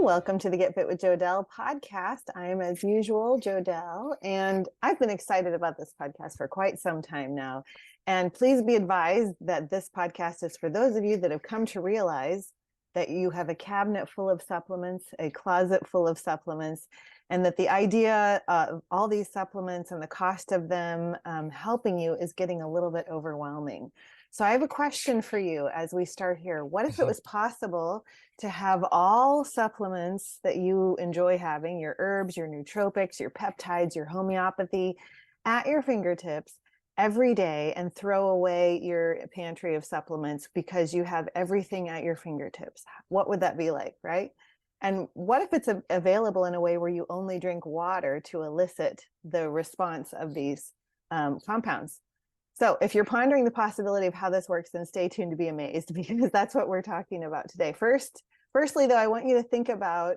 welcome to the Get Fit with Jodelle podcast. I am, as usual, Jodelle, and I've been excited about this podcast for quite some time now. And please be advised that this podcast is for those of you that have come to realize that you have a cabinet full of supplements, a closet full of supplements, and that the idea of all these supplements and the cost of them helping you is getting a little bit overwhelming. So I have a question for you as we start here. What if it was possible to have all supplements that you enjoy having, your herbs, your nootropics, your peptides, your homeopathy, at your fingertips every day, and throw away your pantry of supplements because you have everything at your fingertips? What would that be like, right? And what if it's available in a way where you only drink water to elicit the response of these compounds? So if you're pondering the possibility of how this works, then stay tuned to be amazed, because that's what we're talking about today. Firstly, though, I want you to think about,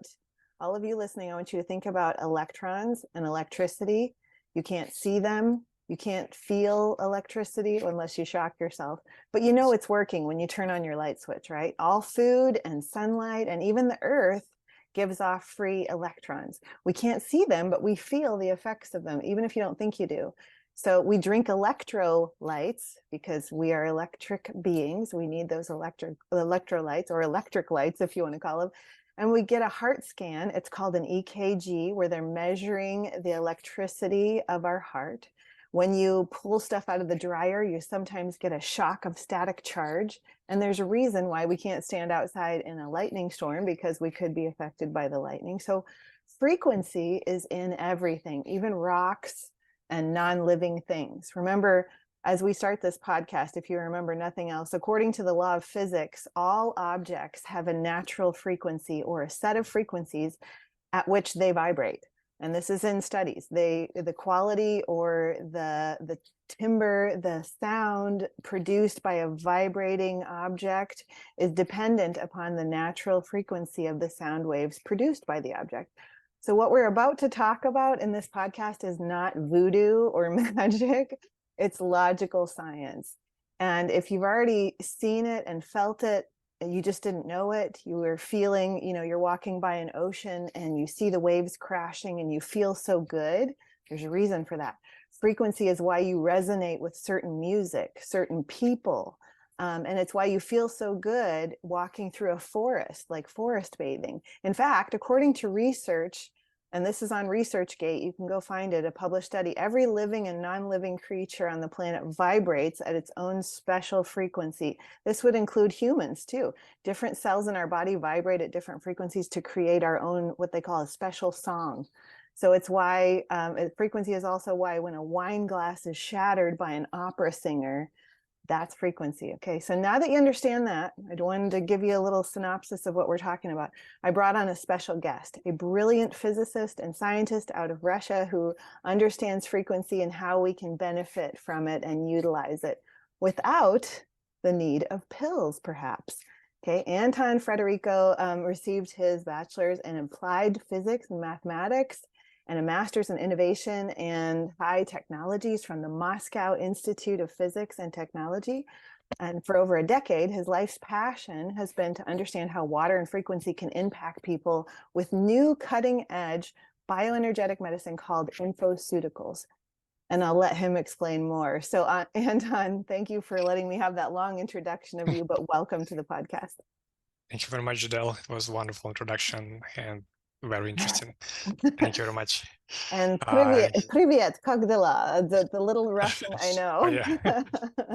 all of you listening, I want you to think about electrons and electricity. You can't see them. You can't feel electricity unless you shock yourself. But you know it's working when you turn on your light switch, right? All food and sunlight and even the earth gives off free electrons. We can't see them, but we feel the effects of them, even if you don't think you do. So we drink electrolytes because we are electric beings. We need those electrolytes, or electric lights, if you want to call them. And we get a heart scan. It's called an EKG, where they're measuring the electricity of our heart. When you pull stuff out of the dryer, you sometimes get a shock of static charge. And there's a reason why we can't stand outside in a lightning storm, because we could be affected by the lightning. So frequency is in everything, even rocks and non-living things. Remember, as we start this podcast, if you remember nothing else, according to the law of physics, all objects have a natural frequency, or a set of frequencies at which they vibrate. And this is in studies. The quality, or the timbre, the sound produced by a vibrating object is dependent upon the natural frequency of the sound waves produced by the object. So what we're about to talk about in this podcast is not voodoo or magic. It's logical science. And if you've already seen it and felt it, and you just didn't know it, you were feeling, you're walking by an ocean and you see the waves crashing and you feel so good, there's a reason for that. Frequency is why you resonate with certain music, certain people. And it's why you feel so good walking through a forest, like forest bathing. In fact, according to research, and this is on ResearchGate, you can go find it, a published study, every living and non-living creature on the planet vibrates at its own special frequency. This would include humans too. Different cells in our body vibrate at different frequencies to create our own, what they call a special song. So it's why, frequency is also why when a wine glass is shattered by an opera singer, that's frequency. Okay, so now that you understand that, I wanted to give you a little synopsis of what we're talking about. I brought on a special guest, a brilliant physicist and scientist out of Russia who understands frequency and how we can benefit from it and utilize it without the need of pills, perhaps. Okay, Anton Frederico received his bachelor's in applied physics and mathematics, and a master's in innovation and high technologies from the Moscow Institute of Physics and Technology. And for over a decade, his life's passion has been to understand how water and frequency can impact people with new cutting-edge bioenergetic medicine called Infoceuticals. And I'll let him explain more. So Anton, thank you for letting me have that long introduction of you, but welcome to the podcast. Thank you very much, Jodelle. It was a wonderful introduction and very interesting. Thank you very much. And привет, как дела? The little Russian I know. Oh, yeah.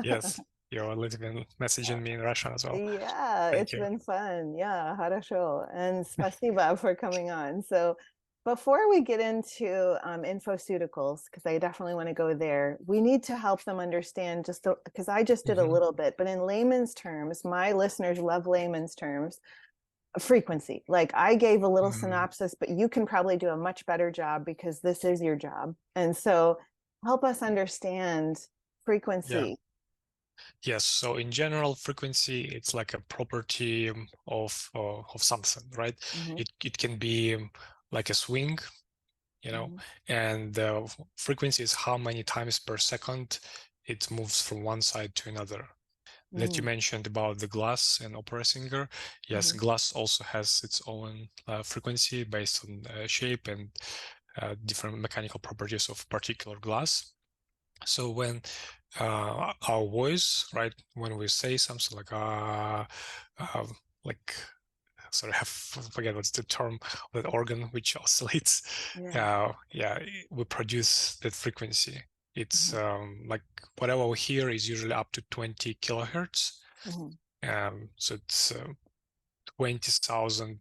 Yes, you're messaging me in Russian as well. Yeah, Thank it's you. been fun. Yeah, хорошо. And спасибо for coming on. So before we get into Infoceuticals, because I definitely want to go there, we need to help them understand, just because I just did a little bit, but in layman's terms, my listeners love layman's terms, frequency. Like I gave a little synopsis, but you can probably do a much better job because this is your job. And so help us understand frequency. Yes, so in general, frequency, it's like a property of something, right? It can be like a swing, and the frequency is how many times per second it moves from one side to another. that you mentioned about the glass and opera singer. Yes, glass also has its own frequency based on shape and different mechanical properties of particular glass. So when our voice, right, when we say something like like sorry, I forget what's the term of that organ which oscillates. Yeah, we produce that frequency. It's like whatever we hear is usually up to 20 kilohertz. So it's 20,000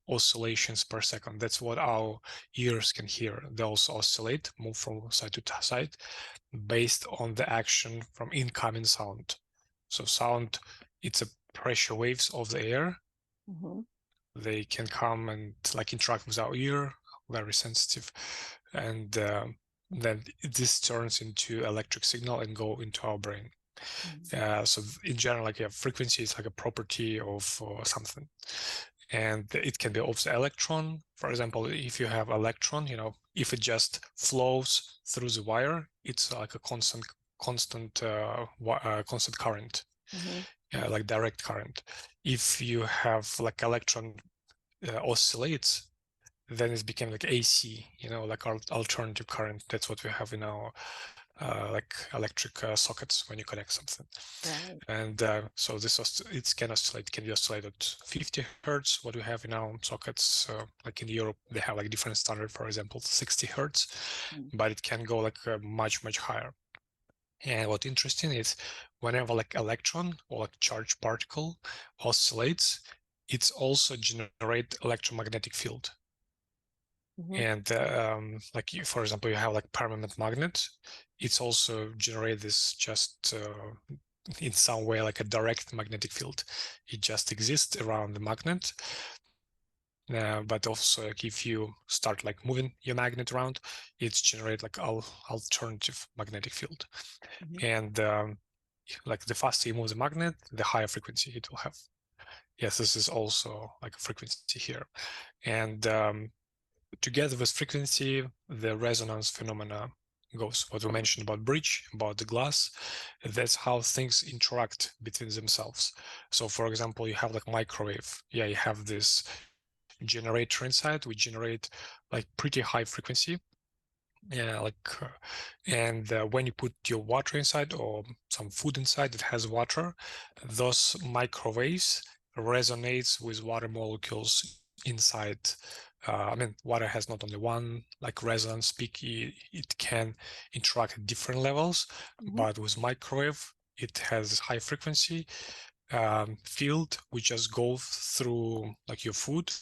oscillations per second. That's what our ears can hear. They also oscillate, move from side to side, based on the action from incoming sound. So sound, it's a pressure waves of the air. They can come and like interact with our ear, very sensitive, and then this turns into electric signal and go into our brain. So in general, like frequency is like a property of something, and it can be of the electron. For example, if you have electron, if it just flows through the wire, it's like a constant current, like direct current. If you have like electron oscillates, then it became like AC, like alternative current. That's what we have in our like electric sockets when you connect something. Right. And so it can oscillate. It can be oscillated at 50 hertz. What we have in our sockets, like in Europe, they have like different standard. For example, 60 hertz, but it can go like much higher. And what's interesting is whenever like electron or like charged particle oscillates, it's also generate electromagnetic field. And like for example, you have like permanent magnet. It's also generate this just in some way like a direct magnetic field. It just exists around the magnet. But also like if you start like moving your magnet around, it's generate like alternative magnetic field. And like the faster you move the magnet, the higher frequency it will have. Yes, this is also like a frequency here. And together with frequency, the resonance phenomena goes. What we mentioned about bridge, about the glass, that's how things interact between themselves. So for example, you have like microwave. Yeah, you have this generator inside, we generate like pretty high frequency. Yeah, like and when you put your water inside or some food inside that has water, those microwaves resonates with water molecules inside. I mean, water has not only one like resonance peak, it can interact at different levels, but with microwave, it has high frequency field which just goes through like your food,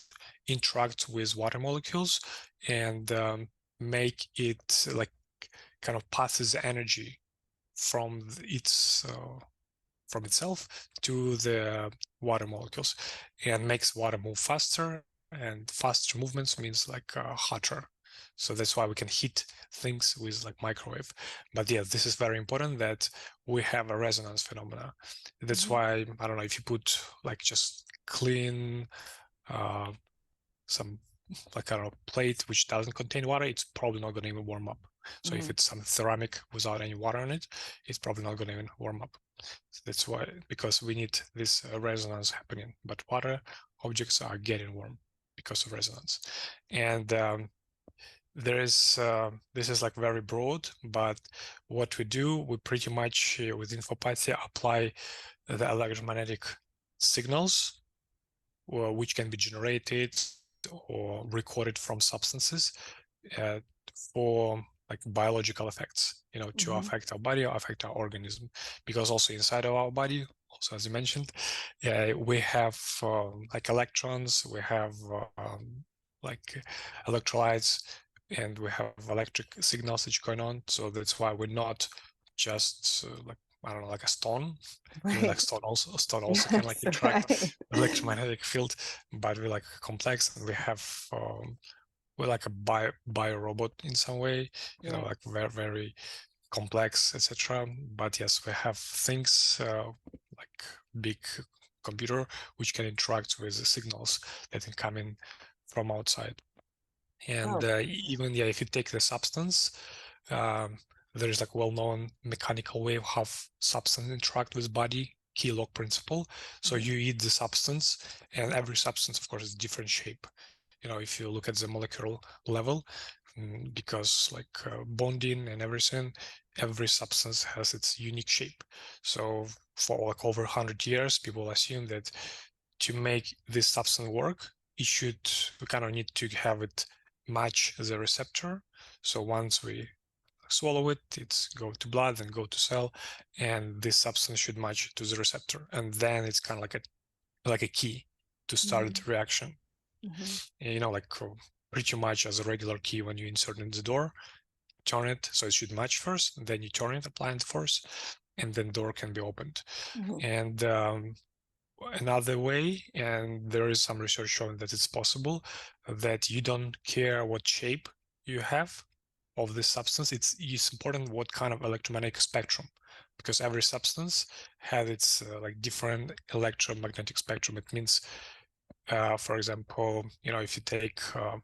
interact with water molecules, and make it like kind of passes energy from from itself to the water molecules and makes water move faster, and faster movements means like hotter. So that's why we can heat things with like microwave. But yeah, this is very important that we have a resonance phenomena. That's why, I don't know, if you put like just clean some like a plate which doesn't contain water, it's probably not going to even warm up. So if it's some ceramic without any water in it, it's probably not going to even warm up. So that's why, because we need this resonance happening, but water objects are getting warm because of resonance. And this is like very broad, but what we do, we pretty much with infopathy apply the electromagnetic signals which can be generated or recorded from substances for like biological effects, to affect our body or affect our organism. Because also inside of our body, also as you mentioned, we have like electrons, we have like electrolytes, and we have electric signals which are going on. So that's why we're not just like, I don't know, like a stone. Even like stone also can like attract electromagnetic field, but we're like complex, and we have we're like a bio robot in some way, like very, very complex, etc. But yes, we have things like big computer which can interact with the signals that can come in from outside. And even if you take the substance, there's like well-known mechanical way of how substance interact with body. key lock principle. So you eat the substance, and every substance, of course, is different shape. If you look at the molecular level, because like bonding and everything, every substance has its unique shape. So for like over 100 years, people assume that to make this substance work, we kind of need to have it match the receptor. So once we swallow it, it's go to blood and go to cell, and this substance should match to the receptor, and then it's kind of like a key to start the reaction. Like pretty much as a regular key when you insert in the door, turn it so it should match first, then you turn it, applying the force, and then door can be opened. And another way, and there is some research showing that it's possible, that you don't care what shape you have of this substance. It's important what kind of electromagnetic spectrum, because every substance has its like different electromagnetic spectrum. It means, for example, if you take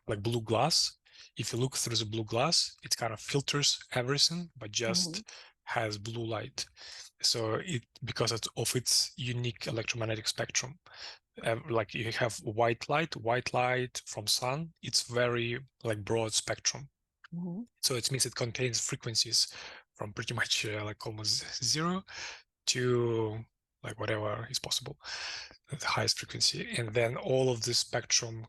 like blue glass, if you look through the blue glass, it kind of filters everything, but just has blue light. So because of its unique electromagnetic spectrum, like you have white light from sun, it's very like broad spectrum. So it means it contains frequencies from pretty much like almost 0 to like whatever is possible, the highest frequency. And then all of this spectrum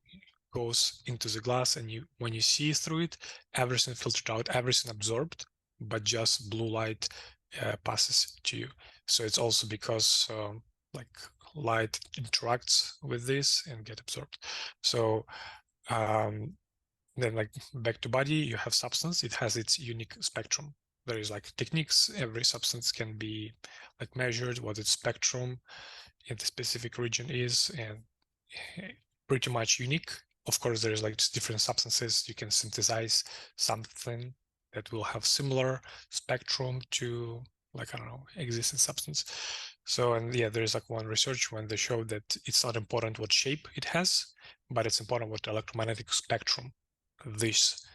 goes into the glass, and when you see through it, everything filtered out, everything absorbed, but just blue light passes to you. So it's also because like light interacts with this and get absorbed. So then like back to body, you have substance, it has its unique spectrum. There is like techniques, every substance can be like measured, what its spectrum in the specific region is, and pretty much unique. Of course, there is like different substances. You can synthesize something that will have similar spectrum to like, I don't know, existing substance. So, and yeah, there is like one research when they showed that it's not important what shape it has, but it's important what electromagnetic spectrum this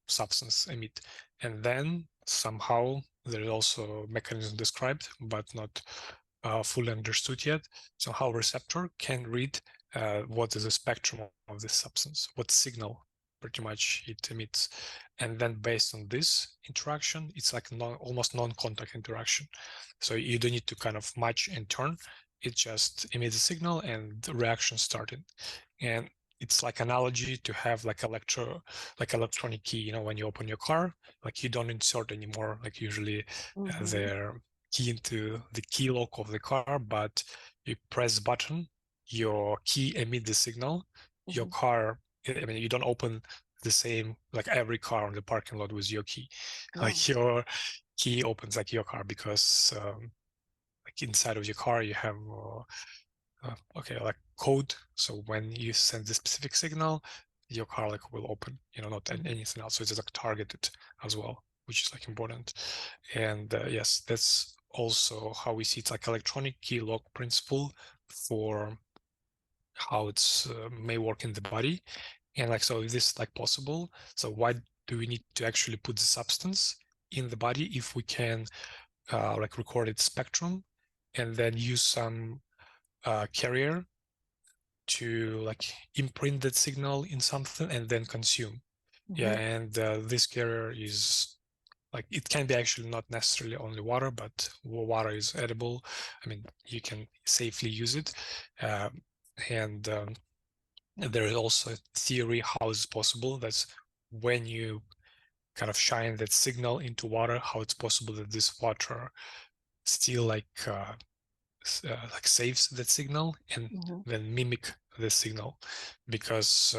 substance emit. And then somehow there is also mechanism described, but not fully understood yet. So how receptor can read what is the spectrum of this substance, what signal pretty much it emits. And then based on this interaction, it's like almost non-contact interaction. So you don't need to kind of match and turn. It just emits a signal and the reaction started. And it's like analogy to have like electronic key, when you open your car, like you don't insert anymore, like usually their key into the key lock of the car, but you press button, your key emit the signal, your car, I mean, you don't open the same, like every car on the parking lot with your key. Like your key opens like your car because like inside of your car you have like code. So when you send the specific signal, your car like will open, not anything else. So it's like targeted as well, which is like important. And yes, that's also how we see it's like electronic key lock principle for how it's may work in the body. And like, so is this like possible? So why do we need to actually put the substance in the body if we can like record its spectrum and then use some carrier to like imprint that signal in something and then consume? Yeah, and this carrier is like, it can be actually not necessarily only water, but water is edible. I mean, you can safely use it. And there is also a theory how it's possible. That's when you kind of shine that signal into water, how it's possible that this water still like saves that signal and then mimic the signal, because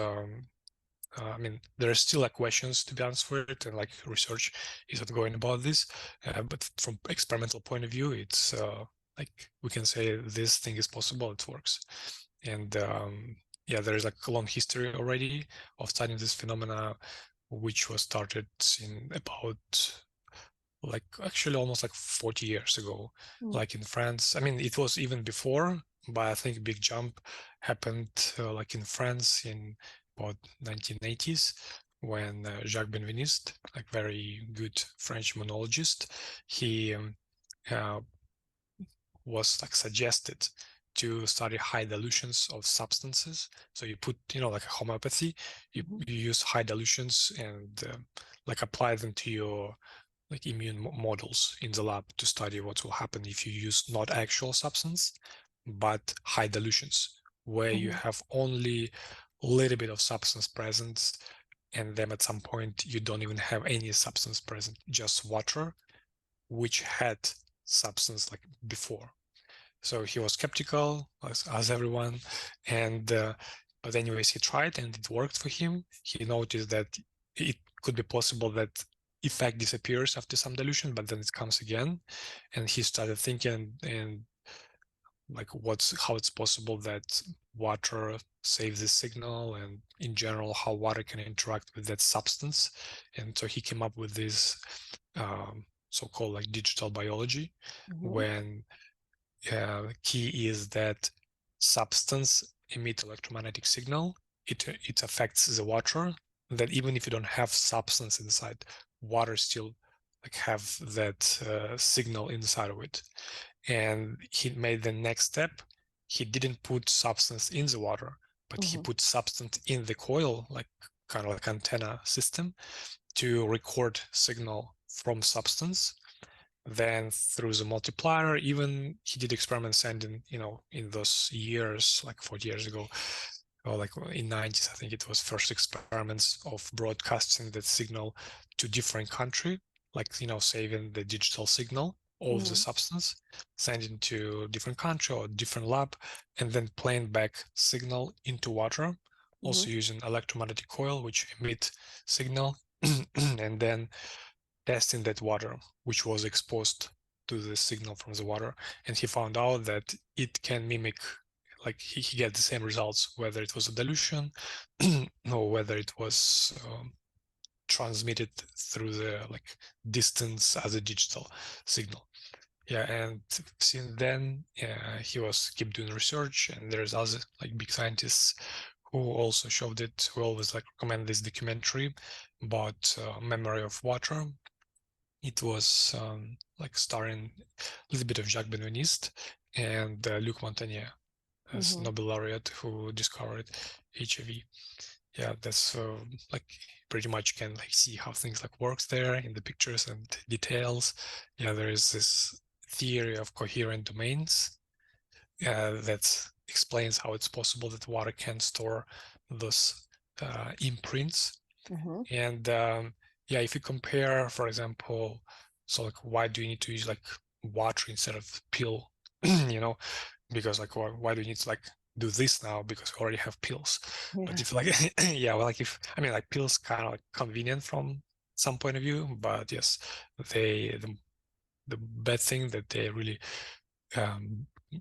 I mean, there are still like questions to be answered, and like research is ongoing about this. But from experimental point of view, it's like we can say this thing is possible, it works. And yeah, there is like a long history already of studying this phenomena, which was started in about like actually almost like 40 years ago, like in France. I mean, it was even before, but I think big jump happened like in France in about 1980s when Jacques Benveniste, like very good French monologist, he uh, was like suggested to study high dilutions of substances. So you put, like a homeopathy, you use high dilutions and like apply them to your like immune models in the lab to study what will happen if you use not actual substance, but high dilutions, where you have only a little bit of substance present, and then at some point you don't even have any substance present, just water, which had substance like before. So he was skeptical, as everyone, and but anyways, he tried and it worked for him. He noticed that it could be possible that effect disappears after some dilution, but then it comes again. And he started thinking and like how it's possible that water saves the signal, and in general how water can interact with that substance. And so he came up with this so-called like digital biology, when key is that substance emit electromagnetic signal. It affects the water. That even if you don't have substance inside, water still like have that signal inside of it. And he made the next step. He didn't put substance in the water, but he put substance in the coil, like kind of like antenna system, to record signal from substance. Then through the multiplier, even he did experiments sending, in those years, like 40 years ago, or like in 90s, I think it was first experiments of broadcasting that signal to different country, like, saving the digital signal of the substance, sending to different country or different lab, and then playing back signal into water, also using electromagnetic coil, which emit signal, and then testing that water, which was exposed to the signal from the water. And he found out that it can mimic, like he get the same results, whether it was a dilution or whether it was transmitted through the like distance as a digital signal. Yeah, and since then he was keep doing research, and there's other like big scientists who also showed it, who always like recommend this documentary about memory of water. It was like starring a little bit of Jacques Benoist and Luc Montagnier as Nobel laureate who discovered HIV. Yeah, that's like pretty much can like see how things like works there in the pictures and details. Yeah, there is this theory of coherent domains that explains how it's possible that water can store those imprints. And yeah, if you compare, for example, so like why do you need to use like water instead of pill? Because like why do you need to like do this now, because we already have pills? But if like yeah, well, like if I mean like pills kind of like convenient from some point of view, but yes, the bad thing that they really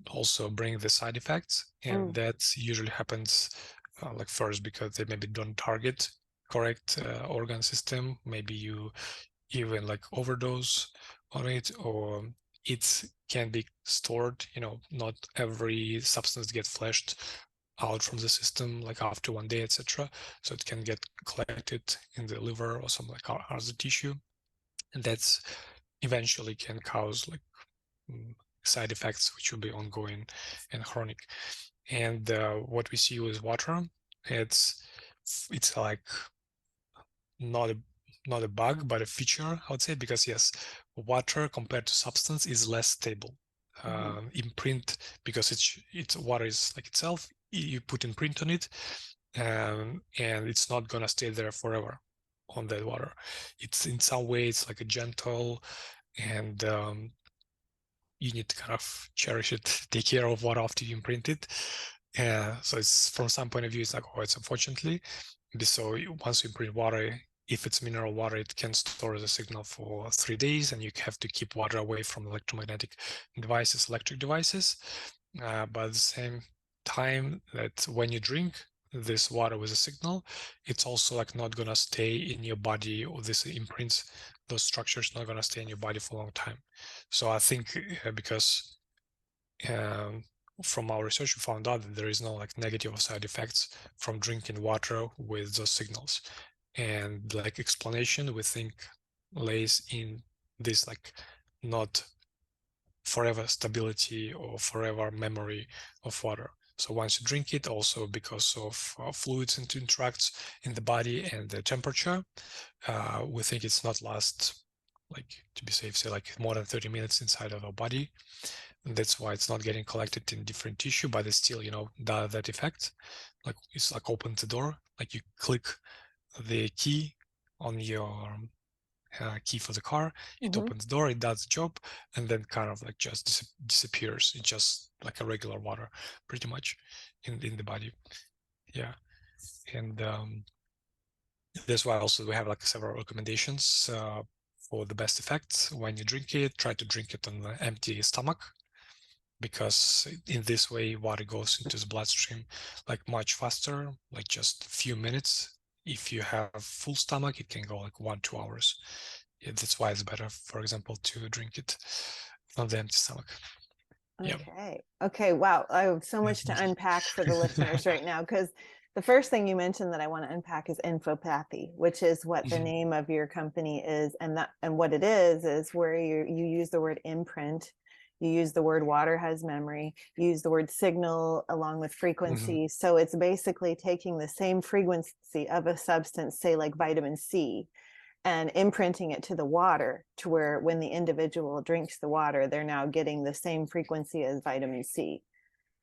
also bring the side effects, and that usually happens like first because they maybe don't target correct organ system. Maybe you even like overdose on it, or it can be stored, not every substance gets flushed out from the system like after one day, etc. So it can get collected in the liver or some like other tissue, and that's eventually can cause like side effects which will be ongoing and chronic. And what we see with water, it's like not a bug, but a feature, I would say, because yes, water compared to substance is less stable. Imprint, because it's water is like itself, you put imprint on it, and it's not gonna stay there forever on that water. It's in some way it's like a gentle, and you need to kind of cherish it, take care of water after you imprint it. So it's from some point of view, it's like, oh, it's unfortunately. So once you imprint water, if it's mineral water, it can store the signal for 3 days, and you have to keep water away from electromagnetic devices, electric devices. But at the same time, that when you drink this water with a signal, it's also like not gonna stay in your body, or this imprints, those structures not gonna stay in your body for a long time. So I think because from our research, we found out that there is no like negative side effects from drinking water with those signals. And like explanation, we think, lays in this like not forever stability or forever memory of water. So once you drink it, also because of fluids and interacts in the body and the temperature, we think it's not last, like, to be safe, say like more than 30 minutes inside of our body. And that's why it's not getting collected in different tissue, but it's still, that effect. Like it's like open the door, like you click the key on your key for the car, it opens the door, it does the job, and then kind of like just disappears. It's just like a regular water, pretty much, in the body. Yeah, and that's why also we have like several recommendations for the best effects. When you drink it, try to drink it on an empty stomach, because in this way water goes into the bloodstream like much faster, like just a few minutes. If you have full stomach, it can go like 1-2 hours. Yeah, that's why it's better, for example, to drink it on the empty stomach. Okay. Okay. Wow. I have so much to unpack for the listeners right now, because the first thing you mentioned that I want to unpack is infopathy, which is what the name of your company is. And what it is where you use the word imprint, you use the word water has memory, you use the word signal along with frequency. So it's basically taking the same frequency of a substance, say like vitamin C, and imprinting it to the water, to where when the individual drinks the water, they're now getting the same frequency as vitamin C.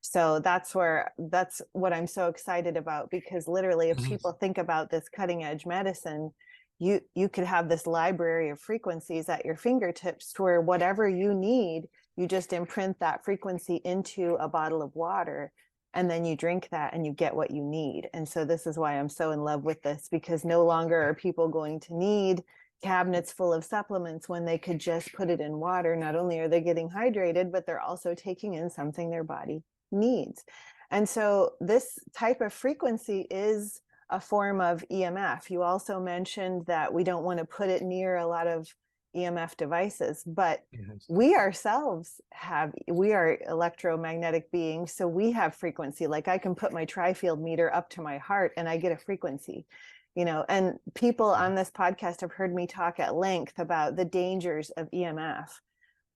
So that's what I'm so excited about, because literally if people think about this cutting edge medicine, you could have this library of frequencies at your fingertips, to where whatever you need, you just imprint that frequency into a bottle of water, and then you drink that and you get what you need. And so this is why I'm so in love with this, because no longer are people going to need cabinets full of supplements when they could just put it in water. Not only are they getting hydrated, but they're also taking in something their body needs. And so this type of frequency is a form of EMF. You also mentioned that we don't want to put it near a lot of EMF devices, but we ourselves we are electromagnetic beings, so we have frequency. Like I can put my tri-field meter up to my heart and I get a frequency, and people on this podcast have heard me talk at length about the dangers of EMF.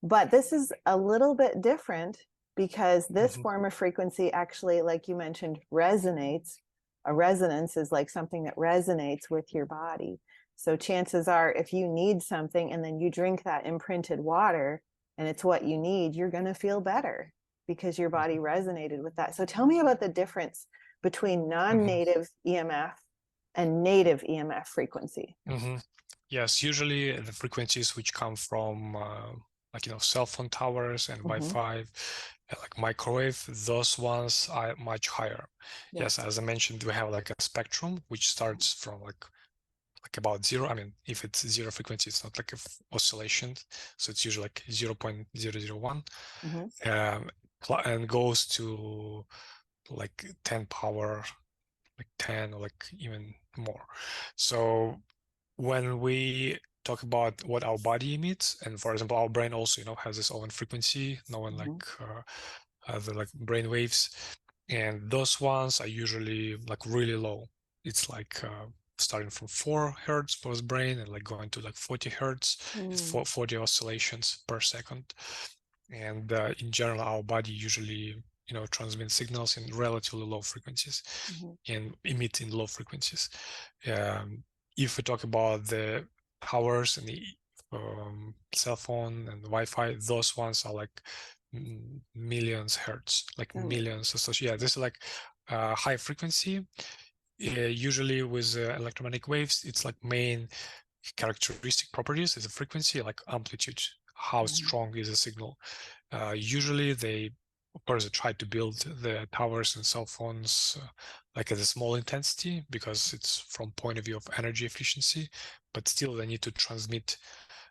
But this is a little bit different, because this form of frequency actually, like you mentioned, resonates. A resonance is like something that resonates with your body. So chances are, if you need something and then you drink that imprinted water and it's what you need, you're going to feel better because your body resonated with that. So tell me about the difference between non-native EMF and native EMF frequency. Yes, usually the frequencies which come from cell phone towers and Wi-Fi, like microwave, those ones are much higher. Yes, as I mentioned, we have like a spectrum which starts from like about zero. I mean, if it's zero frequency, it's not like a oscillation, so it's usually like 0.001, and goes to like 10 power, like 10 or like even more. So when we talk about what our body emits, and for example, our brain also, has its own frequency, known like the like brain waves, and those ones are usually like really low. It's like starting from 4 hertz for the brain and like going to like 40 hertz, 40 oscillations per second. And in general, our body usually, transmits signals in relatively low frequencies and emit in low frequencies. If we talk about the towers and the cell phone and Wi-Fi, those ones are like millions hertz, like millions. So yeah, this is like high frequency. Usually with electromagnetic waves, it's like main characteristic properties is a frequency, like amplitude, how strong is a signal. Usually they, of course, they try to build the towers and cell phones like at a small intensity, because it's from point of view of energy efficiency, but still they need to transmit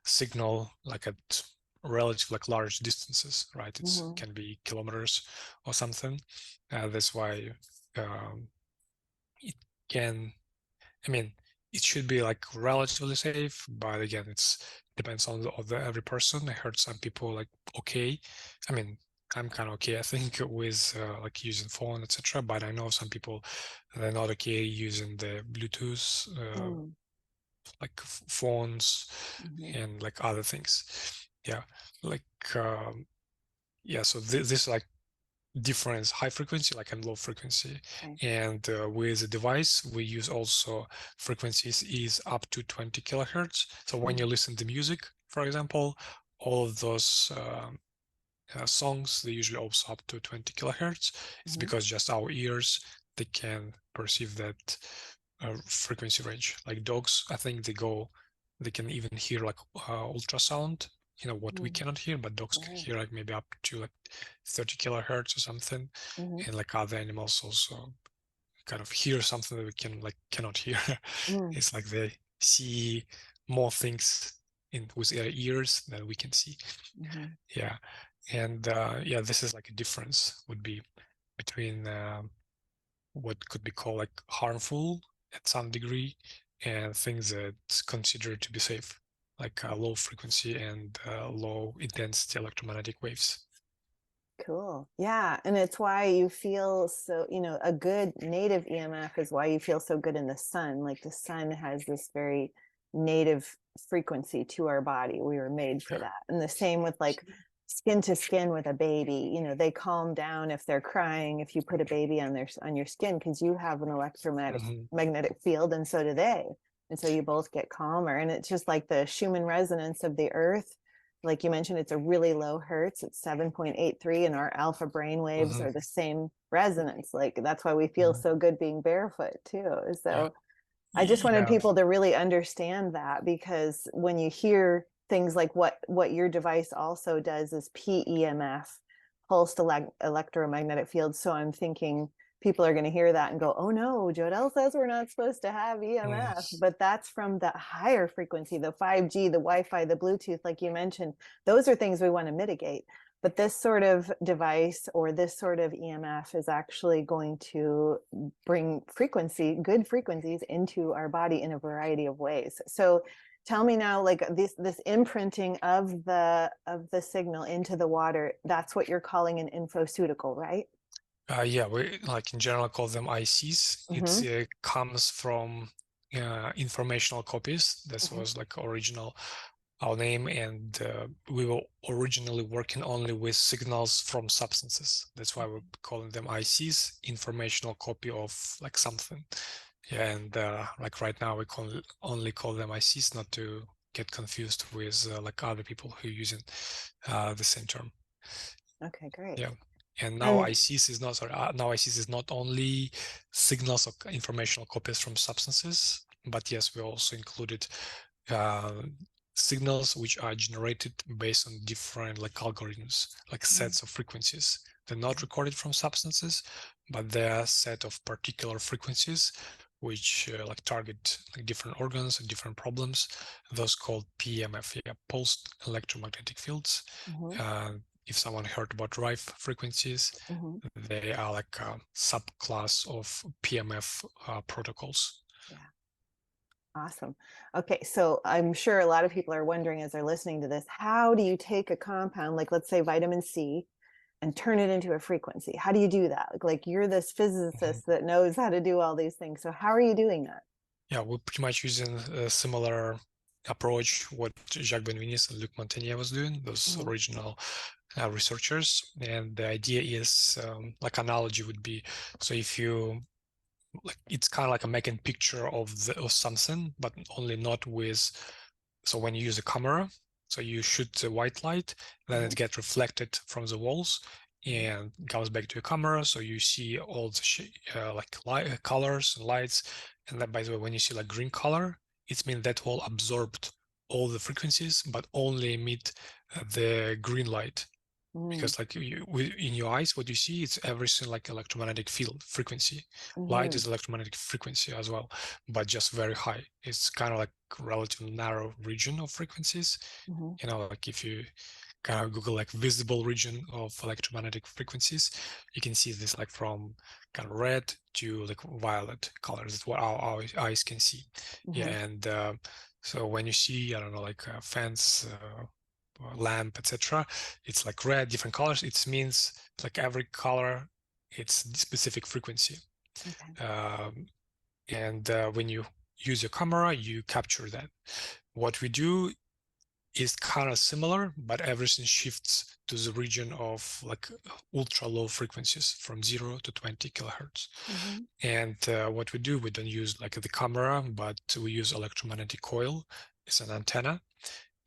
signal like at relatively like large distances, right? It can be kilometers or something. That's why it can, I mean, it should be like relatively safe, but again, it depends on every person. I heard some people like okay. I mean, I'm kind of okay, I think, with like using phone, etc. But I know some people, they're not okay using the Bluetooth, like phones and like other things. Yeah, like Yeah, so this like difference, high frequency like and low frequency. Okay. And with the device we use also frequencies is up to 20 kilohertz. So when you listen to music, for example, all of those songs, they usually also up to 20 kilohertz. It's because just our ears, they can perceive that frequency range. Like dogs, I think they can even hear like ultrasound, what we cannot hear, but dogs can hear like maybe up to like 30 kilohertz or something. And like other animals also kind of hear something that we cannot hear. It's like they see more things with their ears than we can see. Yeah. And yeah, this is like a difference would be between what could be called like harmful at some degree and things that's considered to be safe, like low frequency and low intensity electromagnetic waves. Cool. Yeah. And it's why you feel so, a good native EMF is why you feel so good in the sun. Like the sun has this very native frequency to our body. We were made for that. And the same with like skin to skin with a baby. They calm down if they're crying, if you put a baby on your skin, because you have an electromagnetic field, and so do they. And so you both get calmer. And it's just like the Schumann resonance of the earth. Like you mentioned, it's a really low hertz. It's 7.83, and our alpha brain waves are the same resonance. Like that's why we feel so good being barefoot too. So I just wanted people to really understand that, because when you hear things like what your device also does is PEMF, pulsed electromagnetic field. So I'm thinking people are going to hear that and go, oh no, Jodelle says we're not supposed to have EMF. But that's from the higher frequency, the 5G, the Wi-Fi, the Bluetooth, like you mentioned. Those are things we want to mitigate. But this sort of device or this sort of EMF is actually going to bring good frequencies into our body in a variety of ways. So tell me now, like this imprinting of the signal into the water, that's what you're calling an infoceutical, right? Yeah, we like in general call them ICs. It comes from informational copies. This was like original our name, and we were originally working only with signals from substances. That's why we're calling them ICs, informational copy of like something. Yeah, and like right now we only call them ICs, not to get confused with like other people who are using the same term. Okay, great. Yeah. And now ICs is not now ICs is not only signals or informational copies from substances, but yes, we also included signals which are generated based on different like algorithms, like sets of frequencies. They're not recorded from substances, but they're a set of particular frequencies which like target like different organs and different problems. Those called PEMF, pulsed electromagnetic fields. If someone heard about Rife frequencies, they are like a subclass of PEMF protocols. Yeah. Awesome. Okay, so I'm sure a lot of people are wondering as they're listening to this, how do you take a compound, like let's say vitamin C, and turn it into a frequency? How do you do that? Like you're this physicist that knows how to do all these things. So how are you doing that? Yeah, we're pretty much using a similar approach what Jacques Benveniste and Luc Montagnier was doing, those original researchers. And the idea is like analogy would be, so if you like, it's kind of like a making picture of something, but only not with. So when you use a camera, so you shoot the white light, then it gets reflected from the walls and comes back to your camera. So you see all the like colors and lights. And then, by the way, when you see like green color, it means that will absorbed all the frequencies, but only emit the green light. Because like in your eyes, what you see, it's everything like electromagnetic field frequency. Light is electromagnetic frequency as well, but just very high. It's kind of like relatively narrow region of frequencies. Like if you kind of Google like visible region of electromagnetic frequencies, you can see this like from kind of red to like violet colors. That's what our eyes can see. Yeah, and so when you see, I don't know, like fans, lamp, etc., it's like red, different colors. It means like every color, it's specific frequency. And when you use your camera, you capture that. What we do is kind of similar, but everything shifts to the region of like ultra low frequencies from 0 to 20 kilohertz. And what we do, we don't use like the camera, but we use electromagnetic coil. It's an antenna,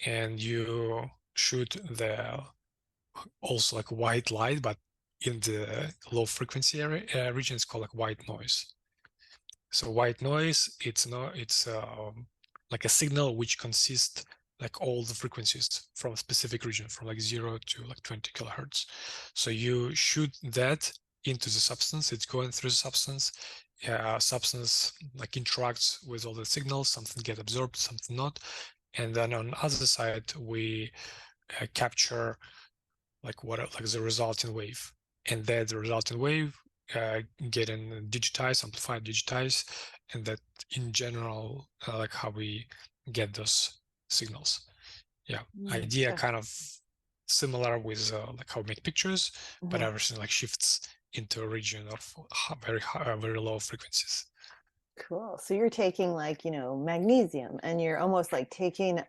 and you shoot the also like white light, but in the low frequency area, region, it's called like white noise. So white noise, it's like a signal which consists like all the frequencies from a specific region, from like 0 to like 20 kilohertz. So you shoot that into the substance, it's going through the substance. Substance like interacts with all the signals, something get absorbed, something not. And then on the other side, we capture like the resulting wave, and that the resulting wave getting digitized, amplified, digitized, and that in general like how we get those signals. Yeah, idea kind of similar with like how we make pictures, but everything like shifts into a region of very high, very low frequencies. Cool. So you're taking like, magnesium, and you're almost like taking,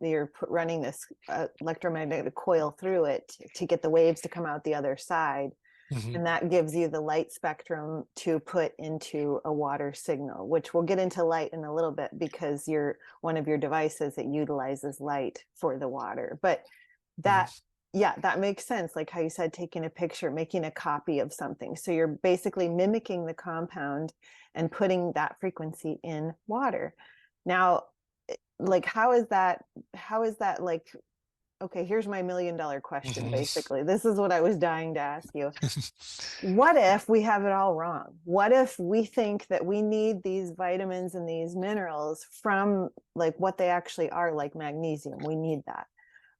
you're running this electromagnetic coil through it to get the waves to come out the other side. And that gives you the light spectrum to put into a water signal, which we'll get into light in a little bit because you're one of your devices that utilizes light for the water. But that, yeah, that makes sense. Like how you said, taking a picture, making a copy of something. So you're basically mimicking the compound and putting that frequency in water. Now, like, how is that like, okay, here's my $1 million question, basically. This is what I was dying to ask you. What if we have it all wrong? What if we think that we need these vitamins and these minerals from like what they actually are, like magnesium? We need that.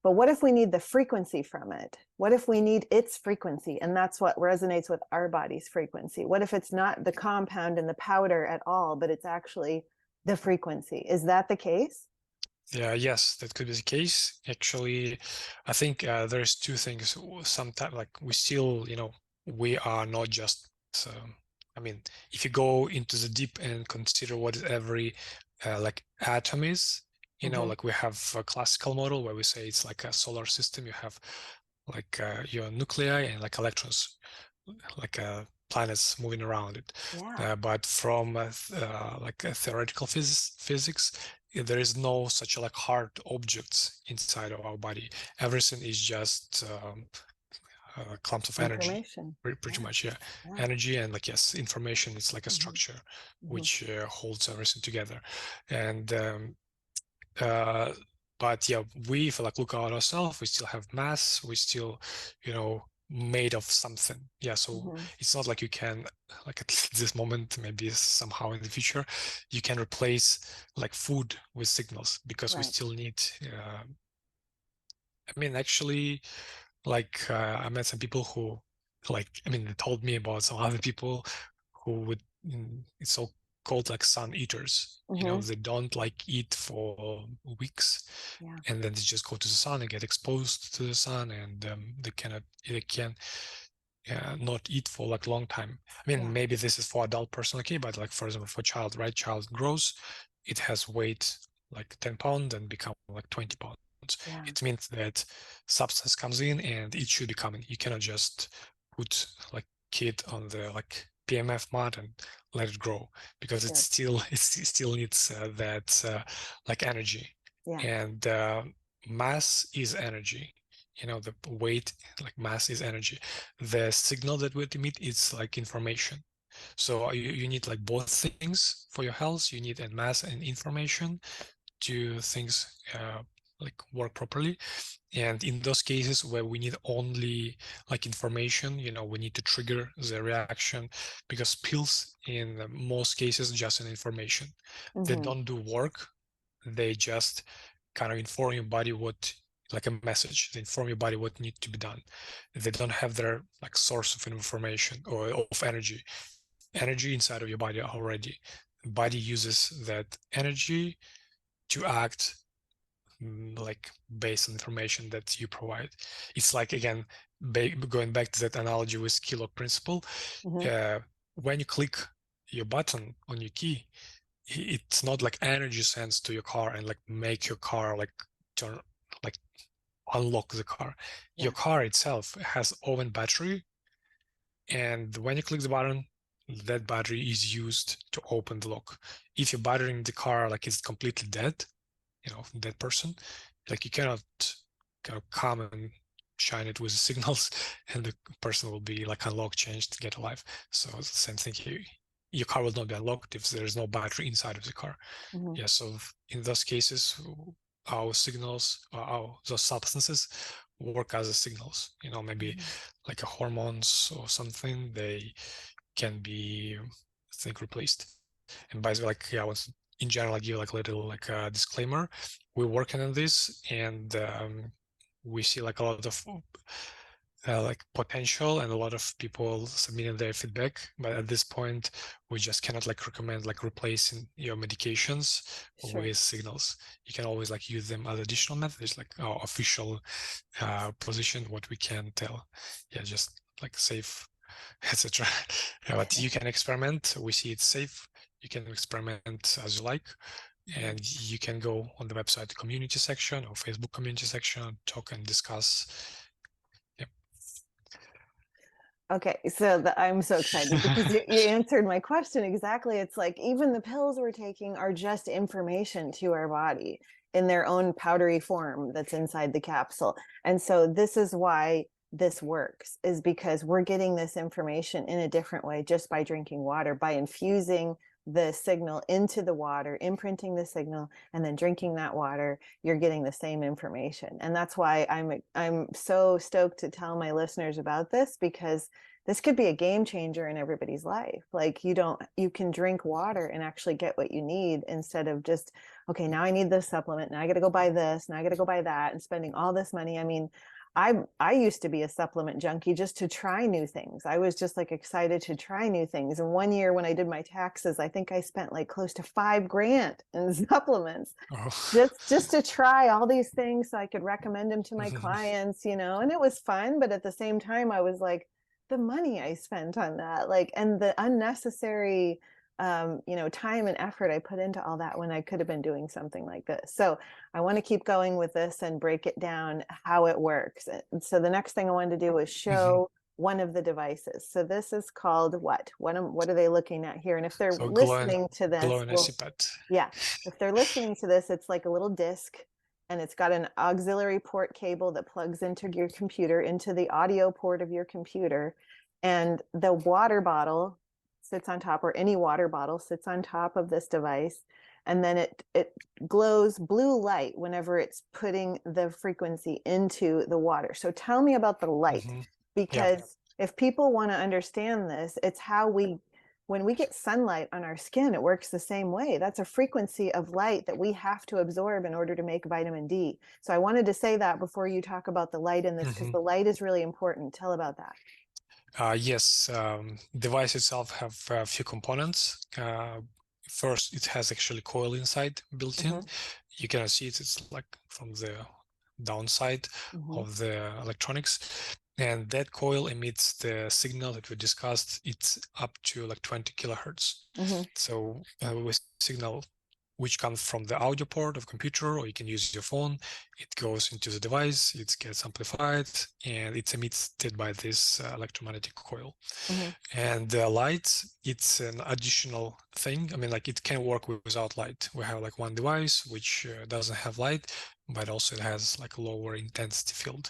But what if we need the frequency from it? What if we need its frequency? And that's what resonates with our body's frequency. What if it's not the compound and the powder at all, but it's actually the frequency? Is that the case? Yeah, yes, that could be the case. Actually, I think there's two things. Sometimes, like we still, we are not just. I mean, if you go into the deep and consider what every like atom is, like we have a classical model where we say it's like a solar system. You have like your nuclei and like electrons, like planets moving around it. Yeah. But from like a theoretical physics, there is no such like hard objects inside of our body. Everything is just clumps of energy. Information. Pretty much, yeah. Energy and like, yes, information is like a structure which holds everything together. And but yeah, we, if like look at ourselves, we still have mass, we still, made of something. Yeah, so it's not like you can, like at this moment, maybe somehow in the future, you can replace like food with signals, because we still need I mean, actually, like I met some people who they told me about some other people who would it's so called like sun eaters. They don't like eat for weeks, and then they just go to the sun and get exposed to the sun, and they can not eat for like long time. I mean, maybe this is for adult person, okay, but like for example for child, right? Child grows, it has weight like 10 pounds and become like 20 pounds. It means that substance comes in and it should be coming. You cannot just put like kid on the like PEMF mat and let it grow, because it still needs that like energy. And mass is energy. The weight, like mass is energy. The signal that we emit is like information. So you need like both things for your health. You need a mass and information to things like work properly. And in those cases where we need only like information, we need to trigger the reaction, because pills in most cases just an information. They don't do work. They just kind of inform your body what, like a message. They inform your body what needs to be done. They don't have their like source of information or of energy inside of your body already. The body uses that energy to act like based on information that you provide. It's like, again, going back to that analogy with kilo principle. When you click your button on your key, it's not like energy sends to your car and like make your car like turn like unlock the car. Your car itself has own battery, and when you click the button, that battery is used to open the lock. If your battery in the car like is completely dead, dead person, like you cannot kind of come and shine it with the signals and the person will be like unlocked, changed, get alive. So it's the same thing here. Your car will not be unlocked if there is no battery inside of the car. Yeah, so in those cases, our signals, those substances work as signals, maybe like a hormones or something, they can be, I think, replaced. And by the way, like, yeah, in general, I give like a little like a disclaimer. We're working on this, and we see like a lot of like potential and a lot of people submitting their feedback, but at this point we just cannot like recommend like replacing your medications with signals. You can always like use them as additional methods, like our official position, what we can tell, just like safe, etc. But you can experiment. We see it's safe. You can experiment as you like, and you can go on the website community section or Facebook community section, talk and discuss. Okay, so I'm so excited because you answered my question exactly. It's like even the pills we're taking are just information to our body in their own powdery form that's inside the capsule. And so this is why this works, is because we're getting this information in a different way just by drinking water, by infusing the signal into the water, imprinting the signal, and then drinking that water, you're getting the same information. And that's why I'm so stoked to tell my listeners about this, because this could be a game changer in everybody's life. Like you can drink water and actually get what you need, instead of just, okay, now I need this supplement, now I got to go buy this, now I got to go buy that, and spending all this money. I mean, I used to be a supplement junkie just to try new things. I was just like excited to try new things. And one year when I did my taxes, I think I spent like close to $5,000 in supplements, just to try all these things so I could recommend them to my clients, and it was fun. But at the same time, I was like, the money I spent on that, like, and the unnecessary time and effort I put into all that when I could have been doing something like this. So I want to keep going with this and break it down how it works. And so the next thing I wanted to do was show one of the devices. So this is called what? What are they looking at here? And if they're listening to this, if they're listening to this, it's like a little disc, and it's got an auxiliary port cable that plugs into your computer, into the audio port of your computer. And the water bottle sits on top, or any water bottle sits on top of this device. And then it glows blue light whenever it's putting the frequency into the water. So tell me about the light, because if people want to understand this, it's how when we get sunlight on our skin, it works the same way. That's a frequency of light that we have to absorb in order to make vitamin D. So I wanted to say that before you talk about the light in this, because the light is really important. Tell about that. Yes, device itself have a few components. First, it has actually coil inside built in. You cannot see it. It's like from the downside of the electronics. And that coil emits the signal that we discussed. It's up to like 20 kilohertz. So with signal which comes from the audio port of computer, or you can use your phone, it goes into the device, it gets amplified, and it's emitted by this electromagnetic coil. And the light, it's an additional thing. I mean, like it can work without light. We have like one device which doesn't have light, but also it has like a lower intensity field.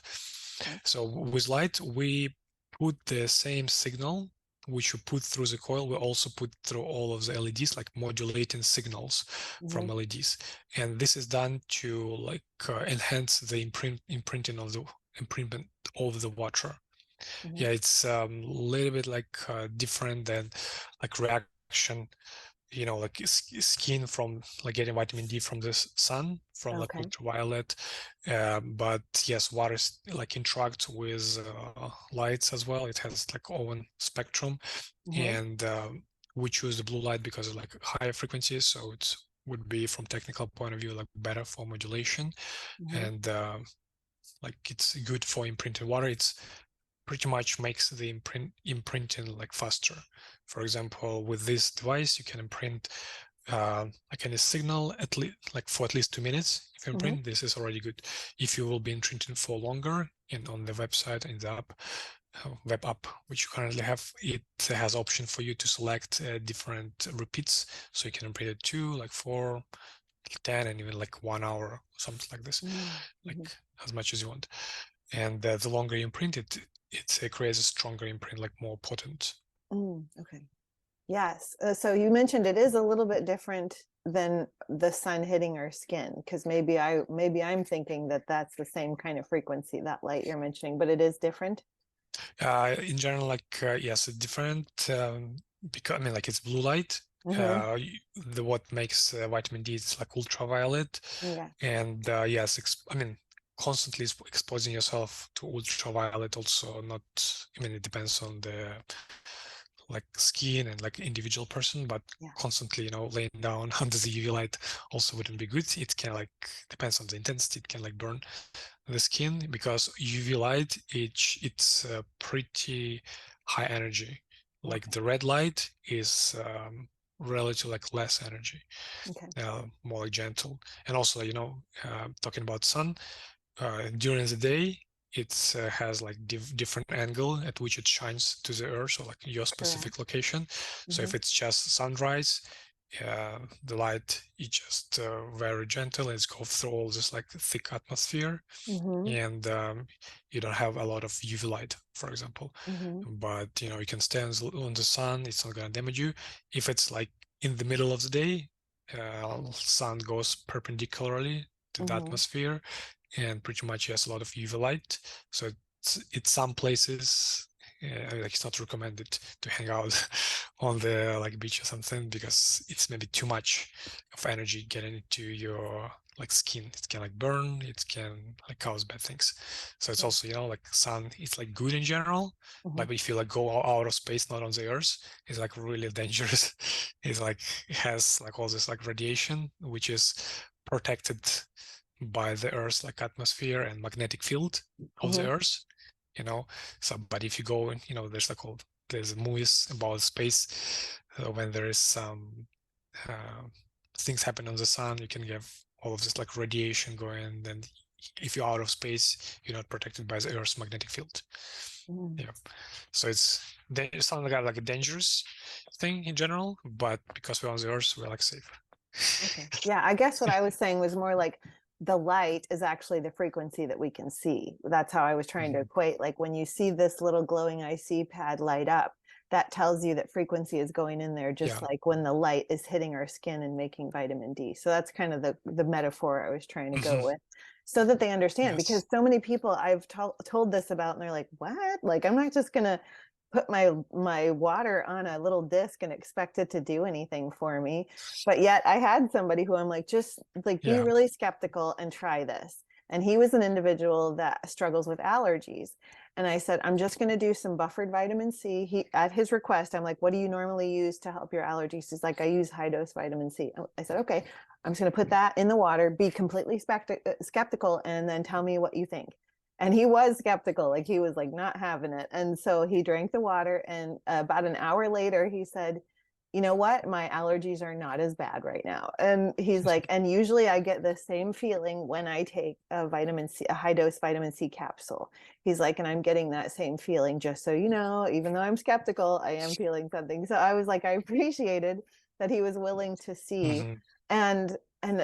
So with light, we put the same signal which we put through the coil, we also put through all of the LEDs, like modulating signals from LEDs. And this is done to like enhance the imprinting of the imprintment of the water. Yeah, it's a little bit like different than like reaction, like skin from like getting vitamin D from the sun, from like ultraviolet. But yes, water like interacts with lights as well. It has like own spectrum, and we choose the blue light because of like higher frequencies, so it would be from technical point of view like better for modulation, and like it's good for imprinting water. It's pretty much makes the imprinting like faster. For example, with this device, you can imprint like any signal at least like for at least 2 minutes. If you imprint, this is already good. If you will be imprinting for longer, on the website, in the app, web app which you currently have, it has option for you to select different repeats, so you can imprint it 2, like 4, 10, and even like 1 hour, something like this, like as much as you want. And the longer you imprint it, it creates a stronger imprint, like more potent. Okay. Yes. So you mentioned it is a little bit different than the sun hitting our skin, because maybe I'm thinking that that's the same kind of frequency, that light you're mentioning, but it is different. In general, like yes, it's different, because I mean, like, it's blue light. What makes vitamin D is like ultraviolet. Yeah. And yes, I mean, constantly exposing yourself to ultraviolet also not, I mean, it depends on the like skin and like individual person, but constantly, laying down under the UV light also wouldn't be good. It can, like, depends on the intensity, it can like burn the skin, because UV light, it's pretty high energy. Like the red light is relatively like less energy, more like gentle. And also, talking about sun, during the day, it has like different angle at which it shines to the earth, so like your specific location. So if it's just sunrise, the light is just very gentle, and it's go through all this like thick atmosphere, and you don't have a lot of UV light, for example. But you can stand on the sun, it's not going to damage you. If it's like in the middle of the day, sun goes perpendicularly to the atmosphere, and pretty much has a lot of UV light. So it's some places, like, it's not recommended to hang out on the like beach or something, because it's maybe too much of energy getting into your like skin. It can like burn, it can like cause bad things. So it's also, like sun, it's like good in general, but if you like go out of space, not on the earth, it's like really dangerous. It's like, it has like all this like radiation, which is protected by the Earth's like atmosphere and magnetic field of the Earth, So, but if you go, there's movies about space, when there is some things happen on the sun, you can have all of this like radiation going, and if you're out of space, you're not protected by the Earth's magnetic field. So it's sounds like a dangerous thing in general, but because we're on the Earth, we're like safe. Yeah, I guess what I was saying was more like the light is actually the frequency that we can see. That's how I was trying to equate. Like when you see this little glowing IC pad light up, that tells you that frequency is going in there, just like when the light is hitting our skin and making vitamin D. So that's kind of the metaphor I was trying to go with, so that they understand, because so many people I've told this about, and they're like, what? Like, I'm not just gonna put my water on a little disc and expect it to do anything for me. But yet I had somebody who I'm like, just like, be really skeptical and try this. And he was an individual that struggles with allergies. And I said, I'm just going to do some buffered vitamin C. He, at his request, I'm like, what do you normally use to help your allergies? He's like, I use high dose vitamin C. I said, okay, I'm just going to put that in the water, be completely skeptical, and then tell me what you think. And he was skeptical, like he was like not having it. And so he drank the water, and about an hour later, he said, you know what, my allergies are not as bad right now. And he's like, and usually I get the same feeling when I take a vitamin C, a high dose vitamin C capsule. He's like, and I'm getting that same feeling, just so you know, even though I'm skeptical, I am feeling something. So I was like, I appreciated that he was willing to see. And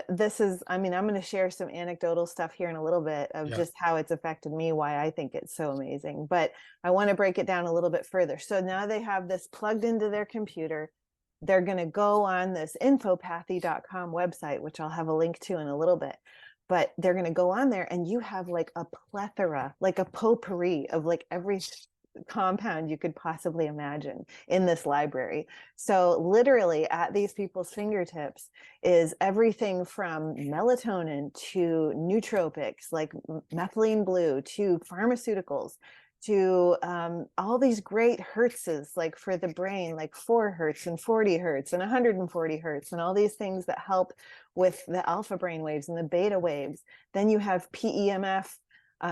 this is, I mean, I'm going to share some anecdotal stuff here in a little bit of just how it's affected me, why I think it's so amazing. But I want to break it down a little bit further. So now they have this plugged into their computer. They're going to go on this infopathy.com website, which I'll have a link to in a little bit. But they're going to go on there, and you have like a plethora, like a potpourri of like every compound you could possibly imagine in this library. So literally at these people's fingertips is everything from melatonin to nootropics like methylene blue to pharmaceuticals to all these great hertzes, like for the brain, like 4 hertz and 40 hertz and 140 hertz, and all these things that help with the alpha brain waves and the beta waves. Then you have PEMF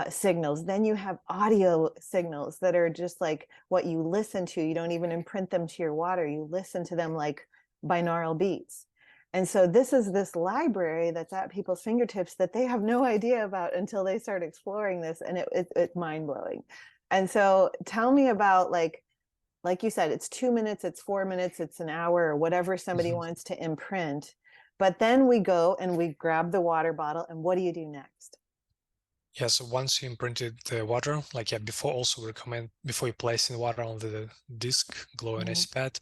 signals. Then you have audio signals that are just like what you listen to. You don't even imprint them to your water. You listen to them like binaural beats. And so this library that's at people's fingertips that they have no idea about until they start exploring this, and it's mind-blowing. And so tell me about, like you said, it's 2 minutes, it's 4 minutes, it's an hour, or whatever somebody wants to imprint. But then we go and we grab the water bottle, and what do you do next? Yeah, so once you imprinted the water, before also we recommend, before you place in water on the disk, glowing pad,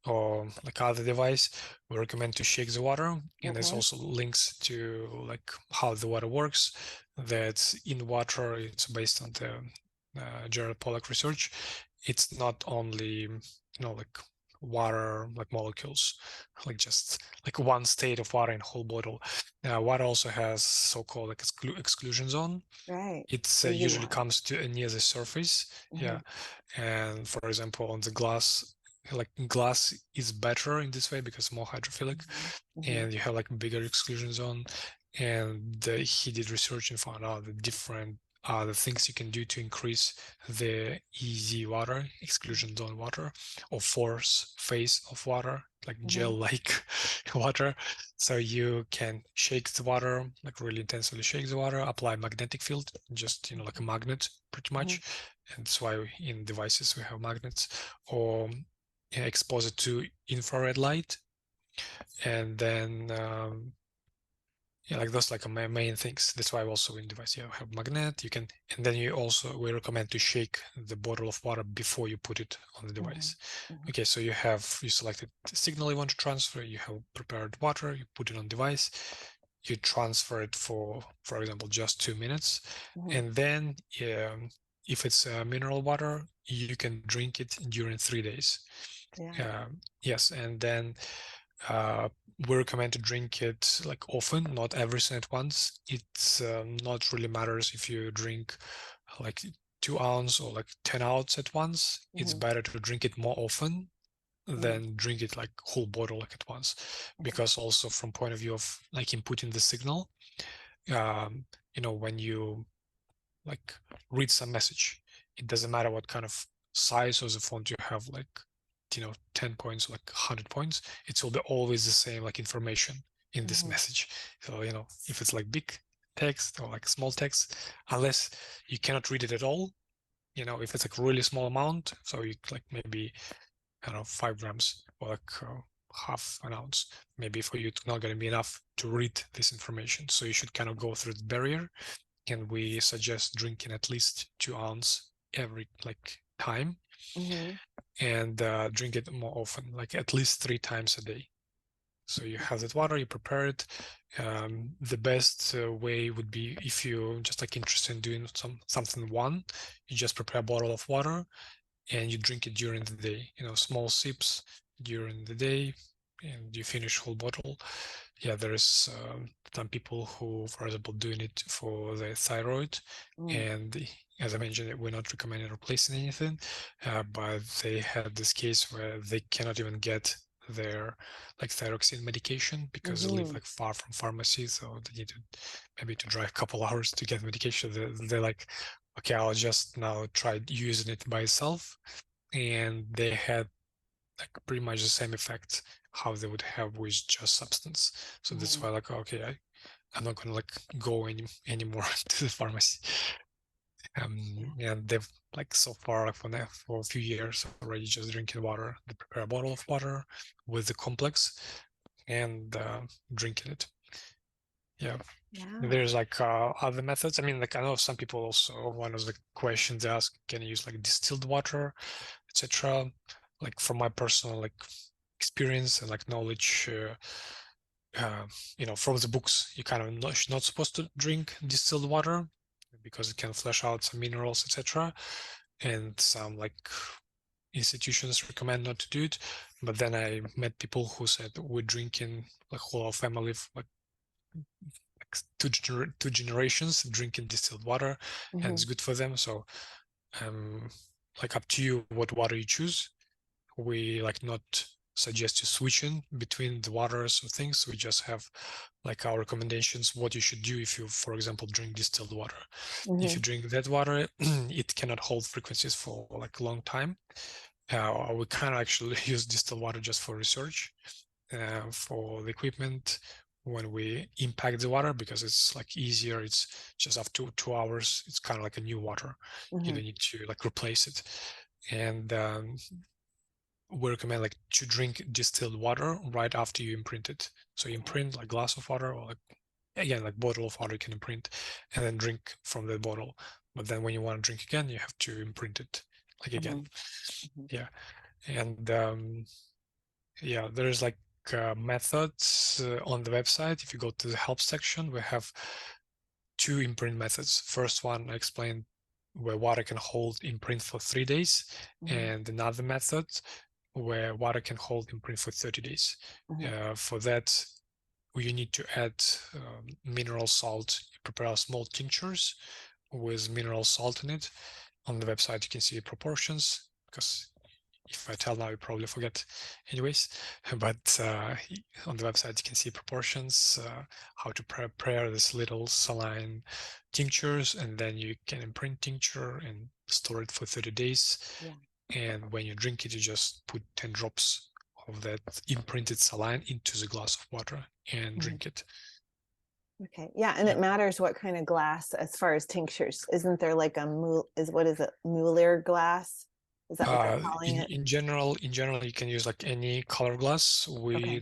or like other device, we recommend to shake the water. And there's also links to like how the water works. That in water, it's based on the Gerald Pollack research. It's not only, like water, like molecules, like just like one state of water in whole bottle. Water also has so-called like exclusion zone. Right. It Easy usually water. comes to near the surface. Yeah. And for example, on the glass, like glass is better in this way because more hydrophilic, and you have like bigger exclusion zone. And he did research and found out the different the things you can do to increase the easy water, exclusion zone water, or force phase of water, like gel-like water. So you can shake the water, like really intensively shake the water, apply magnetic field, just, like a magnet pretty much. And that's why in devices we have magnets, or expose it to infrared light. And then yeah, like those like main things. That's why also in device you have magnet. You can, and then we recommend to shake the bottle of water before you put it on the device. Okay, so you selected the signal you want to transfer. You have prepared water. You put it on device. You transfer it for example, just 2 minutes, and then if it's mineral water, you can drink it during 3 days. Yes, and then we recommend to drink it like often, not everything at once. It's not really matters if you drink like 2 ounce or like 10 ounce at once. It's better to drink it more often than drink it like whole bottle like at once, because also from point of view of like inputting the signal, when you like read some message, it doesn't matter what kind of size of the font you have, like 10 points, like 100 points, it will be always the same like information in this message. So if it's like big text or like small text, unless you cannot read it at all, if it's like really small amount, so you like maybe, I don't know, 5 grams or like half an ounce, maybe for you it's not going to be enough to read this information. So you should kind of go through the barrier, and we suggest drinking at least 2 ounce every like time, and drink it more often, like at least 3 times a day. So you have that water, you prepare it. The best way would be if you just like interested in doing something you just prepare a bottle of water and you drink it during the day, small sips during the day, and you finish whole bottle. Yeah, there is some people who, for example, doing it for the thyroid, and as I mentioned, we're not recommending replacing anything, but they had this case where they cannot even get their like thyroxine medication because they live like far from pharmacy, so they need to maybe to drive a couple hours to get medication. They're like, okay, I'll just now try using it by itself, and they had like pretty much the same effect how they would have with just substance. So that's why like, okay, I'm not gonna like go anymore to the pharmacy. And they've like so far like for a few years already just drinking water. They prepare a bottle of water with the complex and drinking it. Yeah. There's like other methods. I mean, like I know some people also, one of the questions they ask, can you use like distilled water, etc. Like from my personal like experience and like knowledge, from the books, you kind of not supposed to drink distilled water because it can flush out some minerals, etc. And some like institutions recommend not to do it. But then I met people who said we're drinking like whole family like two generations drinking distilled water, and it's good for them. So like up to you what water you choose. We like not suggest you switching between the waters or things. We just have like our recommendations what you should do if you, for example, drink distilled water. If you drink that water, it cannot hold frequencies for like a long time. We kind of actually use distilled water just for research, for the equipment when we impact the water, because it's like easier. It's just after 2 hours, it's kind of like a new water. You don't need to like replace it. And we recommend like to drink distilled water right after you imprint it. So you imprint like glass of water, or like, again, like bottle of water you can imprint, and then drink from the bottle. But then when you want to drink again, you have to imprint it like again. Yeah. And yeah, there's like methods on the website. If you go to the help section, we have 2 imprint methods. First one I explained, where water can hold imprint for 3 days, and another method where water can hold imprint for 30 days. For that, you need to add mineral salt. You prepare small tinctures with mineral salt in it. On the website, you can see proportions, because if I tell now, you probably forget anyways. But on the website, you can see proportions, how to prepare this little saline tinctures, and then you can imprint tincture and store it for 30 days. And when you drink it, you just put 10 drops of that imprinted saline into the glass of water and drink it. Okay. Yeah. And it matters what kind of glass as far as tinctures. Isn't there like what is it? Mueller glass? Is that what they're calling it? In general, you can use like any color glass. We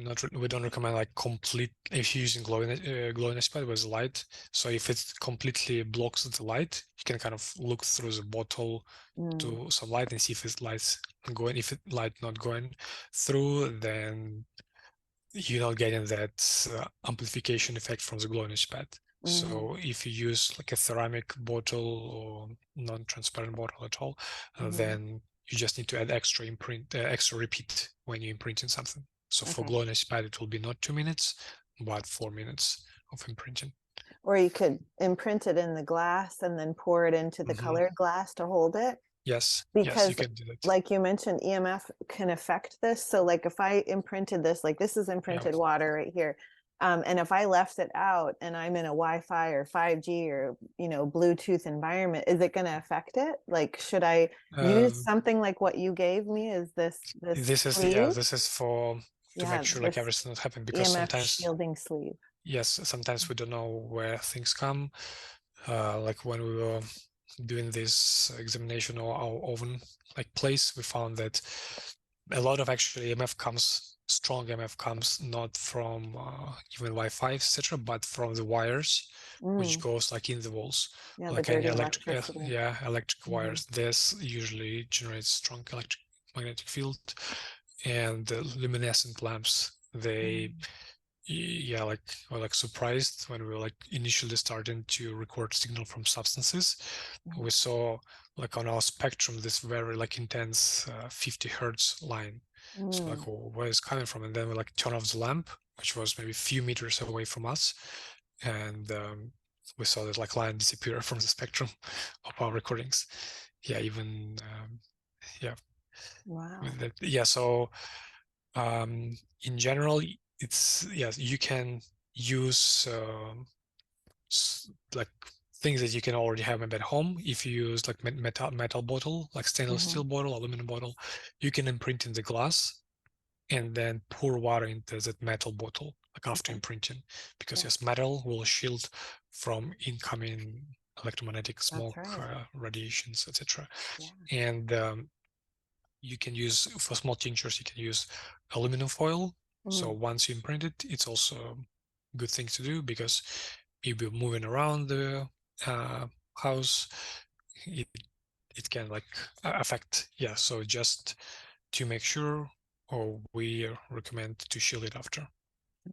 don't recommend like complete, if you're using glowiness pad with light. So if it completely blocks the light, you can kind of look through the bottle to some light and see if it's light's going. If it light not going through, then you're not getting that amplification effect from the glowiness pad. So if you use like a ceramic bottle or non-transparent bottle at all, then you just need to add extra repeat when you're imprinting something. So for glowiness pad, it will be not 2 minutes, but 4 minutes of imprinting. Or you could imprint it in the glass and then pour it into the colored glass to hold it. Yes, because you can do that. Like you mentioned, EMF can affect this. So like if I imprinted this, like this is imprinted water right here. And if I left it out and I'm in a Wi-Fi or 5G or, Bluetooth environment, is it going to affect it? Like, should I use something like what you gave me? Is this sleeve? This is for to make sure like everything not happen, because EMF sometimes shielding sleeve. Yes, sometimes we don't know where things come. Like when we were doing this examination of our oven like place, we found that a lot of actually strong EMF comes not from even Wi-Fi, etc., but from the wires, which goes like in the walls, like any electric wires. This usually generates strong electromagnetic field, and luminescent lamps, they like surprised when we were like initially starting to record signal from substances. We saw like on our spectrum this very like intense 50 hertz line. So like, where is coming from? And then we like turn off the lamp, which was maybe a few meters away from us, and we saw that like line disappear from the spectrum of our recordings. Wow. So in general, you can use like things that you can already have at home. If you use like metal bottle, like stainless steel bottle, aluminum bottle, you can imprint in the glass and then pour water into that metal bottle like after imprinting, because yes, metal will shield from incoming electromagnetic smoke, radiations, etc. And you can use, for small tinctures, you can use aluminum foil. So once you imprint it, it's also a good thing to do, because if you're moving around the house, it can like affect. So just to make sure, or we recommend to shield it after.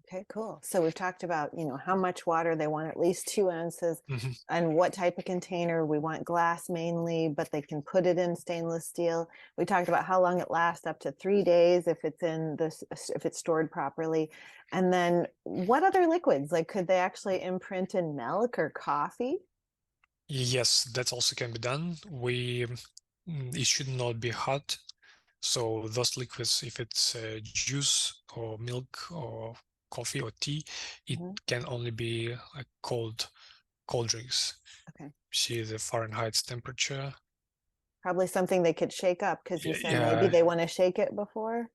Okay, cool. So we've talked about, how much water they want, at least 2 ounces, and what type of container. We want glass mainly, but they can put it in stainless steel. We talked about how long it lasts, up to 3 days if it's stored properly. And then what other liquids? Like, could they actually imprint in milk or coffee? Yes, that also can be done. It should not be hot. So those liquids, if it's juice or milk or coffee or tea, it can only be like cold drinks. See the Fahrenheit temperature. Probably something they could shake up, because you said maybe they want to shake it before.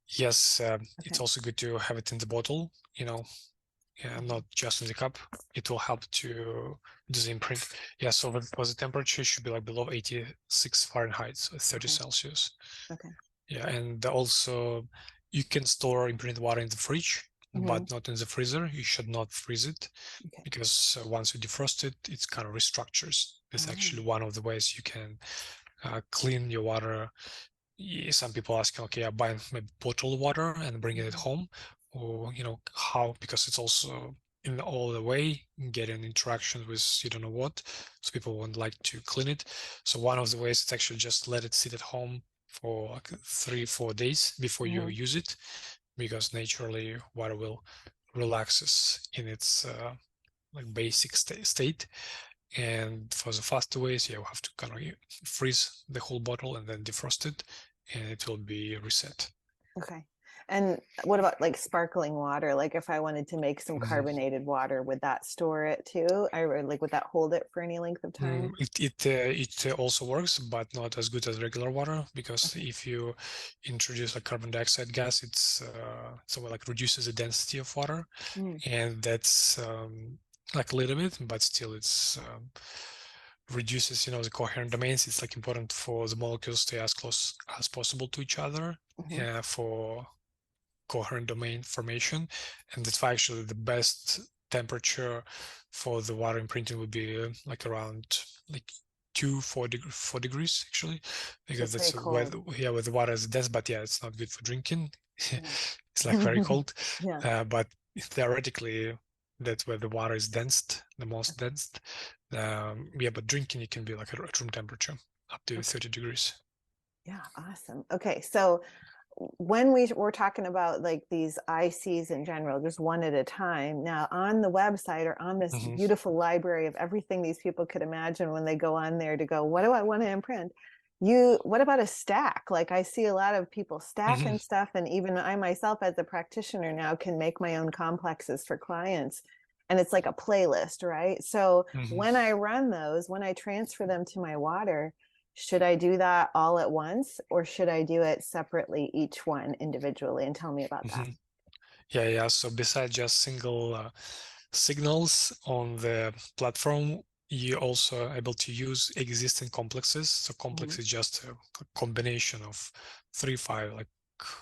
Yes, it's Okay. also good to have it in the bottle, not just in the cup. It will help to do the imprint. Yeah, so for the temperature should be like below 86 Fahrenheit, so 30 Okay. Celsius. Okay. Yeah, and also you can store imprinted water in the fridge, Hmm. but not in the freezer. You should not freeze it Okay. because once you defrost it, it's kind of restructures. It's Oh. actually one of the ways you can clean your water. Some people ask, okay, I buy maybe bottled water and bring it at home, or how, because it's also in all the way getting interactions with you don't know what, so people won't like to clean it. So one of the ways is actually just let it sit at home for like 3-4 days before you Hmm. use it, because naturally water will relaxes in its like basic state. And for the faster ways, you have to kind of freeze the whole bottle and then defrost it, and it will be reset. Okay. And what about like sparkling water? Like if I wanted to make some Mm. carbonated water, would that store it too? Like would that hold it for any length of time? It also works, but not as good as regular water, because Okay. if you introduce like carbon dioxide gas, it's somewhat like reduces the density of water, Mm. and that's like a little bit, but still it's reduces the coherent domains. It's like important for the molecules to stay as close as possible to each other Hmm. for coherent domain formation, and that's why actually the best temperature for the water imprinting would be like around like 4 degrees actually, So because pretty that's where cold. where the water is dense, but yeah, it's not good for drinking. Yeah. It's like very cold, Yeah. but theoretically that's where the water is dense, the most dense. Yeah, but drinking it can be like at room temperature up to Okay. 30 degrees. Yeah. Awesome. Okay. So when we're talking about like these ICs in general, just one at a time. Now on the website or on this Hmm. beautiful library of everything these people could imagine when they go on there to go, what do I want to imprint? What about a stack? Like I see a lot of people Hmm. stacking stuff, and even I myself as a practitioner now can make my own complexes for clients. And it's like a playlist, right? So Hmm. when I run those, when I transfer them to my water, should I do that all at once, or should I do it separately, each one individually? And tell me about that. Hmm. Yeah. So besides just single signals on the platform, you're also able to use existing complexes. So Mhm. complex is just a combination of 3, 5, like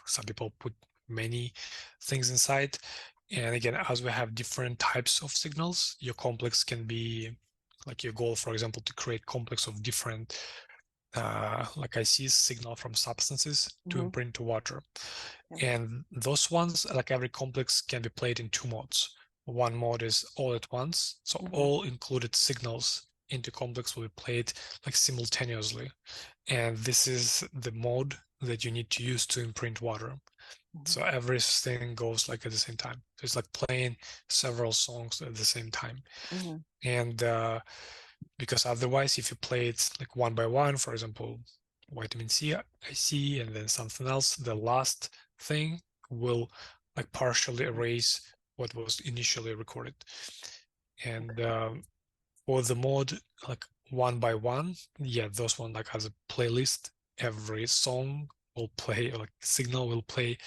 some people put many things inside. And again, as we have different types of signals, your complex can be like your goal, for example, to create complex of different like I see signal from substances to Mhm. imprint to water. Yeah. And those ones, like every complex, can be played in 2 modes. One mode is all at once, so Mhm. all included signals into complex will be played like simultaneously. And this is the mode that you need to use to imprint water. Mhm. So everything goes like at the same time. So it's like playing several songs at the same time. Mhm. And because otherwise, if you play it like one by one, for example, vitamin C, I see, and then something else, the last thing will like partially erase what was initially recorded. And Okay. for the mode, like one by one, yeah, those one like has a playlist. Every song will play, or like signal will play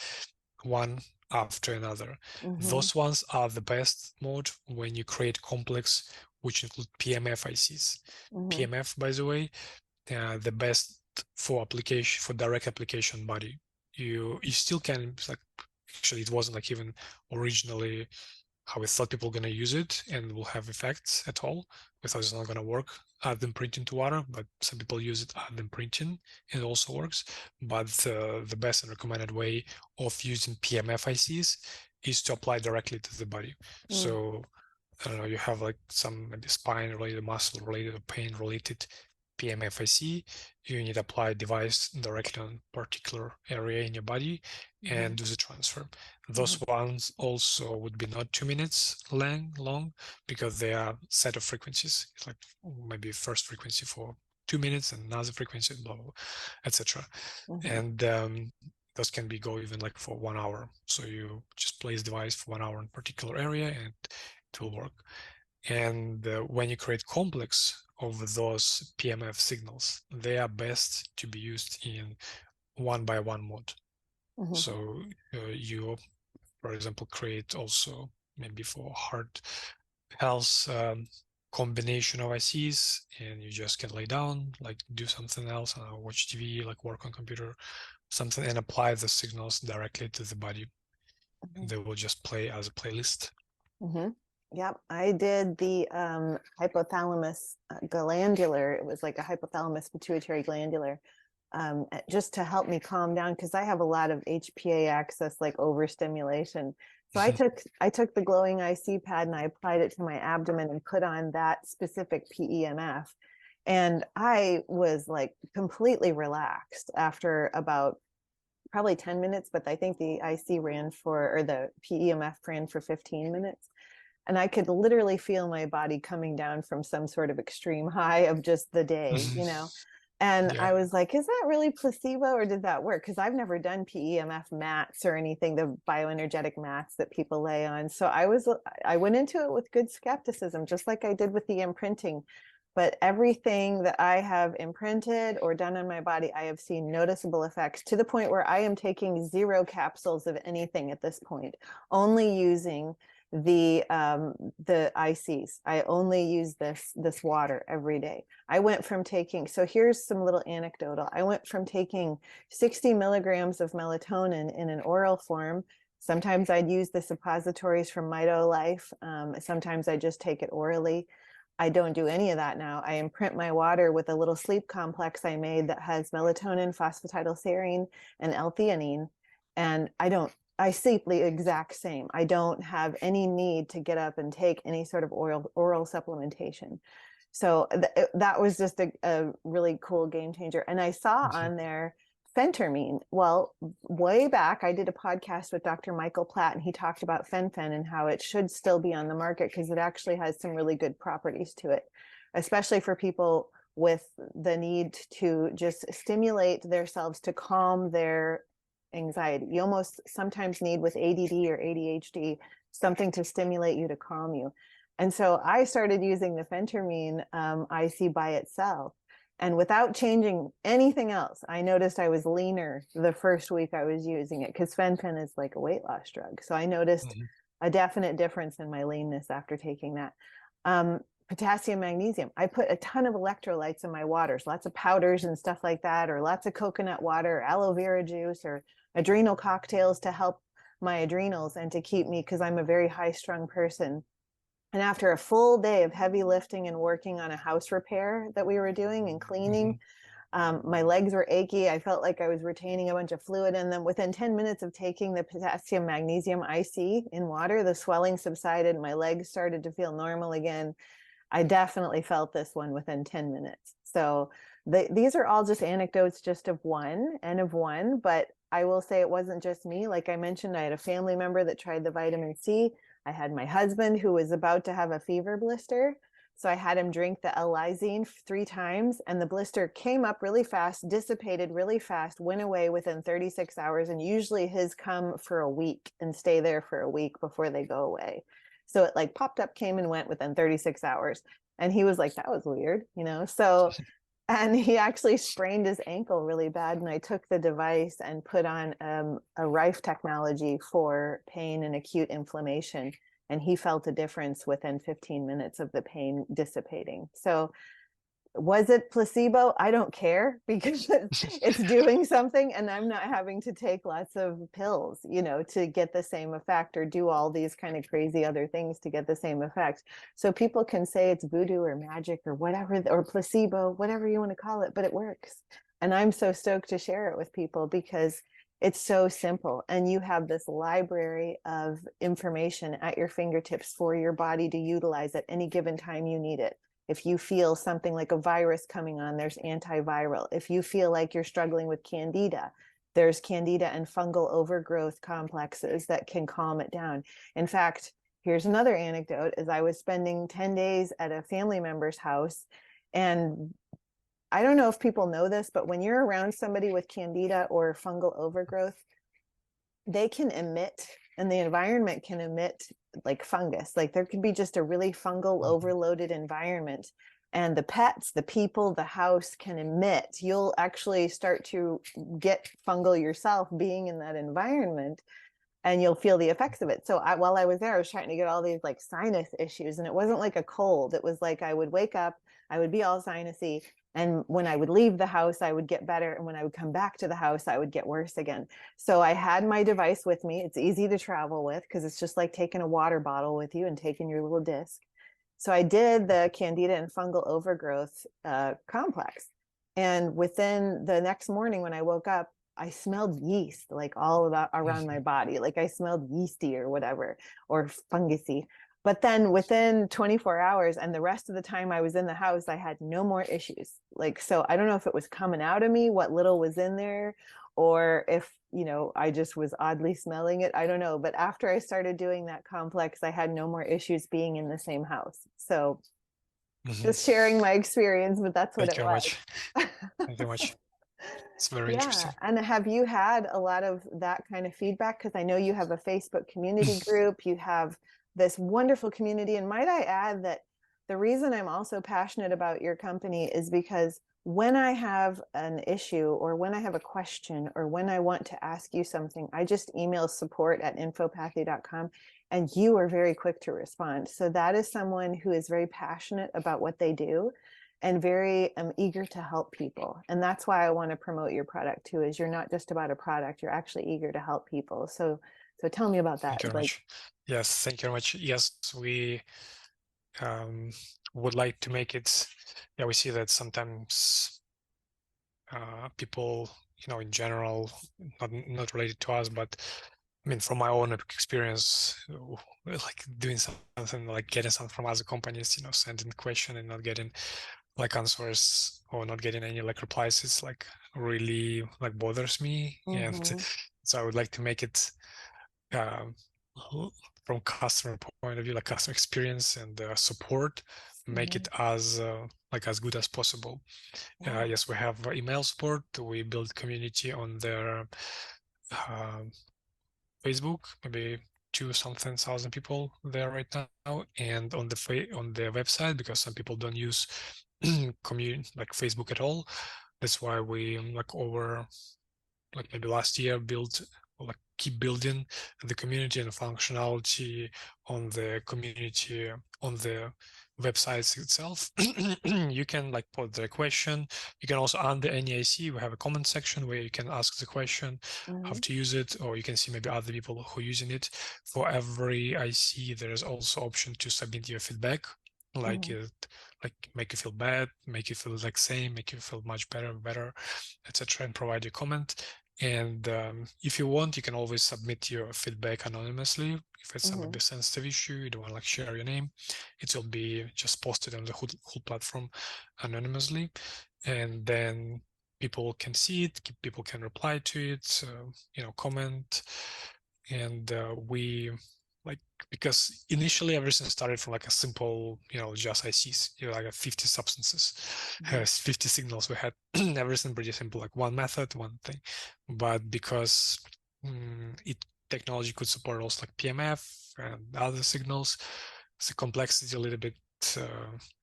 one after another. Mhm. Those ones are the best mode when you create complex, which include PMF ICs. Mhm. PMF, by the way, the best for application, for direct application body. You still can, like, actually it wasn't like even originally how we thought people were going to use it and will have effects at all. We thought it's not going to work add them printing to water, but some people use it add them printing. It also works. But the best and recommended way of using PMF ICs is to apply directly to the body. Mm. So I don't know, you have like some maybe spine related, muscle related, or pain related PMFIC, you need to apply a device directly on particular area in your body Mhm. and do the transfer. Those Mhm. ones also would be not 2 minutes long because they are set of frequencies. It's like maybe first frequency for 2 minutes and another frequency, blah, blah, blah, etc. Mhm. And those can be go even like for 1 hour. So you just place device for 1 hour in particular area and it will work. And when you create complex of those PMF signals, they are best to be used in one by one mode. So you, for example, create also maybe for heart health combination of ICs, and you just can lay down, like do something else, watch TV, like work on computer, something, and apply the signals directly to the body. And they will just play as a playlist. Yep, I did the hypothalamus glandular. It was like a hypothalamus pituitary glandular, just to help me calm down because I have a lot of HPA axis, like overstimulation. So I took the glowing IC pad and I applied it to my abdomen and put on that specific PEMF, and I was like completely relaxed after about probably 10 minutes, but I think the IC ran for, or the PEMF ran for 15 minutes. And I could literally feel my body coming down from some sort of extreme high of just the day, you know? And Yeah. I was like, is that really placebo or did that work? Because I've never done PEMF mats or anything, the bioenergetic mats that people lay on. So I went into it with good skepticism, just like I did with the imprinting. But everything that I have imprinted or done on my body, I have seen noticeable effects to the point where I am taking 0 capsules of anything at this point, only using the ICs. I only use this water every day. I went from taking, so here's some little anecdotal. I went from taking 60 milligrams of melatonin in an oral form. Sometimes I'd use the suppositories from Mito Life. Sometimes I just take it orally. I don't do any of that now. I imprint my water with a little sleep complex I made that has melatonin, phosphatidylserine, and L-theanine. And I sleep the exact same. I don't have any need to get up and take any sort of oral supplementation. So that was just a really cool game changer. And I saw on there phentermine. Well, way back, I did a podcast with Dr. Michael Platt, and he talked about fen-phen and how it should still be on the market because it actually has some really good properties to it, especially for people with the need to just stimulate themselves to calm their anxiety. You almost sometimes need, with ADD or ADHD, something to stimulate you to calm you. And so I started using the phentermine IC by itself. And without changing anything else, I noticed I was leaner the first week I was using it, because fen-phen is like a weight loss drug. So I noticed a definite difference in my leanness after taking that. Potassium, magnesium. I put a ton of electrolytes in my waters, lots of powders and stuff like that, or lots of coconut water, or aloe vera juice, or adrenal cocktails to help my adrenals and to keep me, because I'm a very high strung person. And after a full day of heavy lifting and working on a house repair that we were doing and cleaning, my legs were achy. I felt like I was retaining a bunch of fluid in them. Within 10 minutes of taking the potassium magnesium IC in water, the swelling subsided. My legs started to feel normal again. I definitely felt this one within 10 minutes. So these are all just anecdotes, just of one, but I will say it wasn't just me. Like I mentioned, I had a family member that tried the vitamin C. I had my husband who was about to have a fever blister. So I had him drink the L-lysine 3 times, and the blister came up really fast, dissipated really fast, went away within 36 hours. And usually his come for a week and stay there for a week before they go away. So it like popped up, came and went within 36 hours. And he was like, that was weird, you know? So, and he actually sprained his ankle really bad. And I took the device and put on a Rife technology for pain and acute inflammation. And he felt a difference within 15 minutes of the pain dissipating. So was it placebo? I don't care, because it's doing something, and I'm not having to take lots of pills, you know, to get the same effect, or do all these kind of crazy other things to get the same effect. So people can say it's voodoo or magic or whatever, or placebo, whatever you want to call it, but it works. And I'm so stoked to share it with people because it's so simple. And you have this library of information at your fingertips for your body to utilize at any given time you need it. If you feel something like a virus coming on, there's antiviral. If you feel like you're struggling with candida, there's candida and fungal overgrowth complexes that can calm it down. In fact, here's another anecdote, is I was spending 10 days at a family member's house, and I don't know if people know this, but when you're around somebody with candida or fungal overgrowth, they can emit, and the environment can emit like fungus. Like there could be just a really fungal overloaded environment, and the pets, the people, the house can emit. You'll actually start to get fungal yourself being in that environment, and you'll feel the effects of it. So while I was there, I was trying to get all these like sinus issues, and it wasn't like a cold. It was like I would wake up, I would be all sinusy, and when I would leave the house, I would get better. And when I would come back to the house, I would get worse again. So I had my device with me. It's easy to travel with because it's just like taking a water bottle with you and taking your little disc. So I did the Candida and fungal overgrowth complex. And within the next morning when I woke up, I smelled yeast like all about around my body. Like I smelled yeasty or whatever, or fungusy. But then within 24 hours and the rest of the time I was in the house, I had no more issues. Like, so I don't know if it was coming out of me, what little was in there, or if, you know, I just was oddly smelling it. I don't know. But after I started doing that complex, I had no more issues being in the same house. So just sharing my experience, but that's what Thank it you very was. much. Thank you very much. It's very Yeah. interesting. And have you had a lot of that kind of feedback? Because I know you have a Facebook community group, you have this wonderful community. And might I add that the reason I'm also passionate about your company is because when I have an issue or when I have a question or when I want to ask you something, I just email support@infopathy.com and you are very quick to respond. So that is someone who is very passionate about what they do and very eager to help people. And that's why I want to promote your product too, is you're not just about a product, you're actually eager to help people. So tell me about that. Thank you very much. Yes, thank you very much. Yes, we would like to make it, we see that sometimes people, in general, not related to us, but I mean, from my own experience, like doing something, like getting something from other companies, sending question and not getting like answers or not getting any like replies, it's like really like bothers me. And so I would like to make it from customer point of view, like customer experience and support, make it as like as good as possible. Yes, we have email support. We build community on their Facebook, maybe 2-something thousand people there right now, and on the website, because some people don't use community like Facebook at all. That's why we like maybe last year keep building the community and functionality on the community on the websites itself. You can like put the question. You can also, under any IC, we have a comment section where you can ask the question, how to use it, or you can see maybe other people who are using it. For every IC, there is also option to submit your feedback, like make you feel bad, make you feel like same, make you feel much better, etc., and provide your comment. And if you want, you can always submit your feedback anonymously. If it's some maybe sensitive issue, you don't want to like share your name, it will be just posted on the whole platform anonymously, and then people can see it, people can reply to it, comment. And we like, because initially everything started from like a simple, just ICs, like 50 substances, 50 signals. We had everything pretty simple, like one method, one thing. But because technology could support also like PEMF and other signals, the complexity a little bit,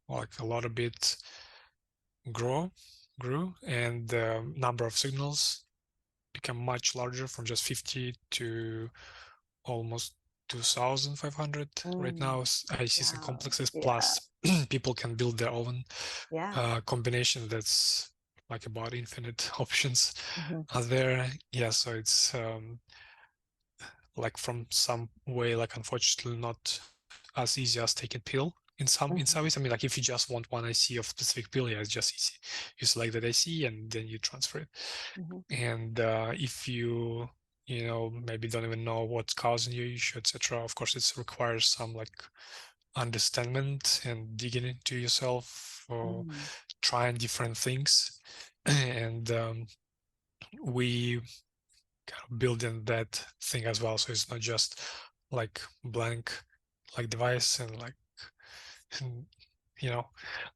like a lot of bit grew, and the number of signals become much larger, from just 50 to almost 2,500 right now. ICs and complexes, plus people can build their own combination that's like about infinite options are there. So it's like from some way, like unfortunately not as easy as taking pill in some ways. I mean, like if you just want one IC of specific pill, it's just easy. You select that IC and then you transfer it. And if you maybe don't even know what's causing your issue, etc., of course it requires some like understanding and digging into yourself, or trying different things. And we kind of building that thing as well, so it's not just like blank like device, and like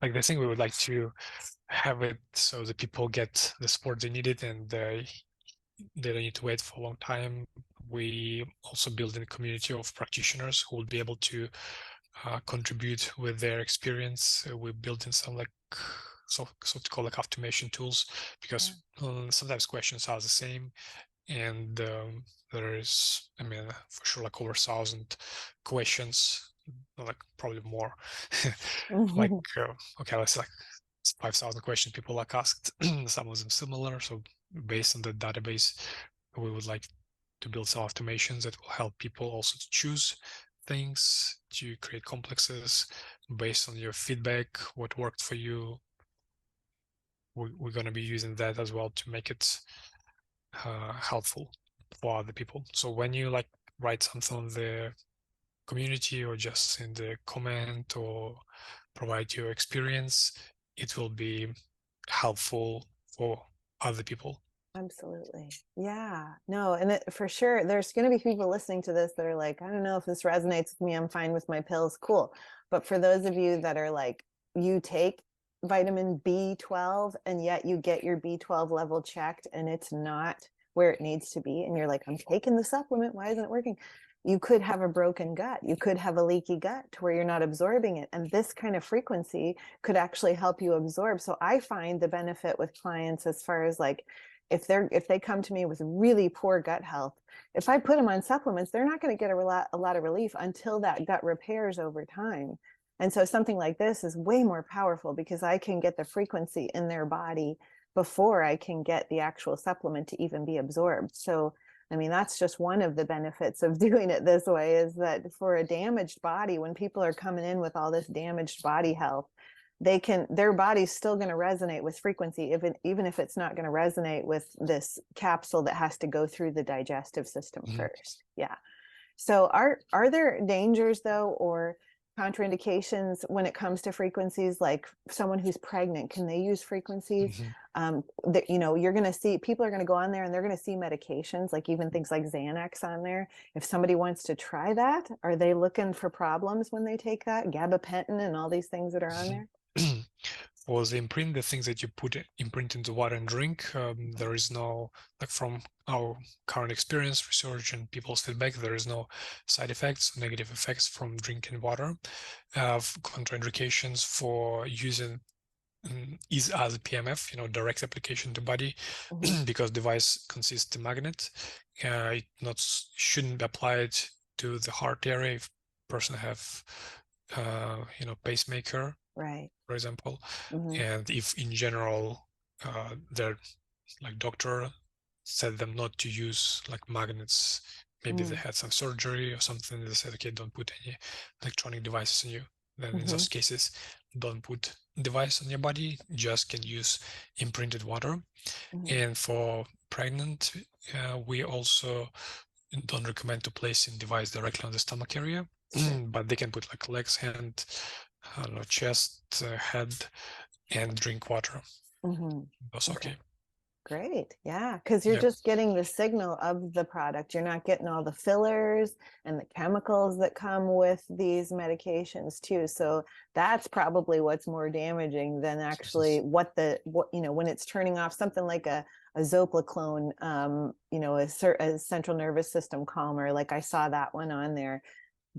like the thing, we would like to have it so that people get the support they needed, and they don't need to wait for a long time. We also build a community of practitioners who will be able to contribute with their experience. We built in some like so-called like automation tools, because sometimes questions are the same, and there is, I mean, for sure, like over 1,000 questions, like probably more. Like okay, let's like 5,000 questions people like asked, some of them similar. So based on the database, we would like to build some automations that will help people also to choose things, to create complexes based on your feedback, what worked for you. We're going to be using that as well to make it helpful for other people. So when you like write something on the community or just in the comment or provide your experience, it will be helpful for other people. Absolutely. Yeah. No, and for sure, there's going to be people listening to this that are like, I don't know if this resonates with me. I'm fine with my pills. Cool. But for those of you that are like, you take vitamin B12 and yet you get your B12 level checked and it's not where it needs to be. And you're like, I'm taking the supplement. Why isn't it working? You could have a broken gut. You could have a leaky gut to where you're not absorbing it. And this kind of frequency could actually help you absorb. So I find the benefit with clients as far as like, if they come to me with really poor gut health, if I put them on supplements, they're not going to get a lot of relief until that gut repairs over time. And so something like this is way more powerful because I can get the frequency in their body before I can get the actual supplement to even be absorbed. So, I mean, that's just one of the benefits of doing it this way, is that for a damaged body, when people are coming in with all this damaged body health, their body's still going to resonate with frequency, even if it's not going to resonate with this capsule that has to go through the digestive system first. Yeah. So are there dangers though, or contraindications when it comes to frequencies? Like someone who's pregnant, can they use frequencies? That, you know, you're going to see people are going to go on there and they're going to see medications, like even things like Xanax on there. If somebody wants to try that, are they looking for problems when they take that? Gabapentin and all these things that are on there? For the imprint, the things that you imprint into water and drink, there is no, like from our current experience, research, and people's feedback, there is no side effects, negative effects from drinking water. Contraindications for using is as a PEMF, you know, direct application to body, because device consists of magnet. It shouldn't be applied to the heart area if person have you know, pacemaker, Right. for example. And if in general their like doctor said them not to use like magnets, maybe they had some surgery or something, they said, okay, don't put any electronic devices on you. Then in those cases, don't put device on your body, just can use imprinted water. And for pregnant, we also don't recommend to place in device directly on the stomach area, but they can put like legs, hand, I don't know, chest, head, and drink water. That's okay. Great. Yeah. Because you're just getting the signal of the product. You're not getting all the fillers and the chemicals that come with these medications too. So that's probably what's more damaging than actually what you know, when it's turning off something like a zopiclone, you know, a central nervous system calmer, like I saw that one on there.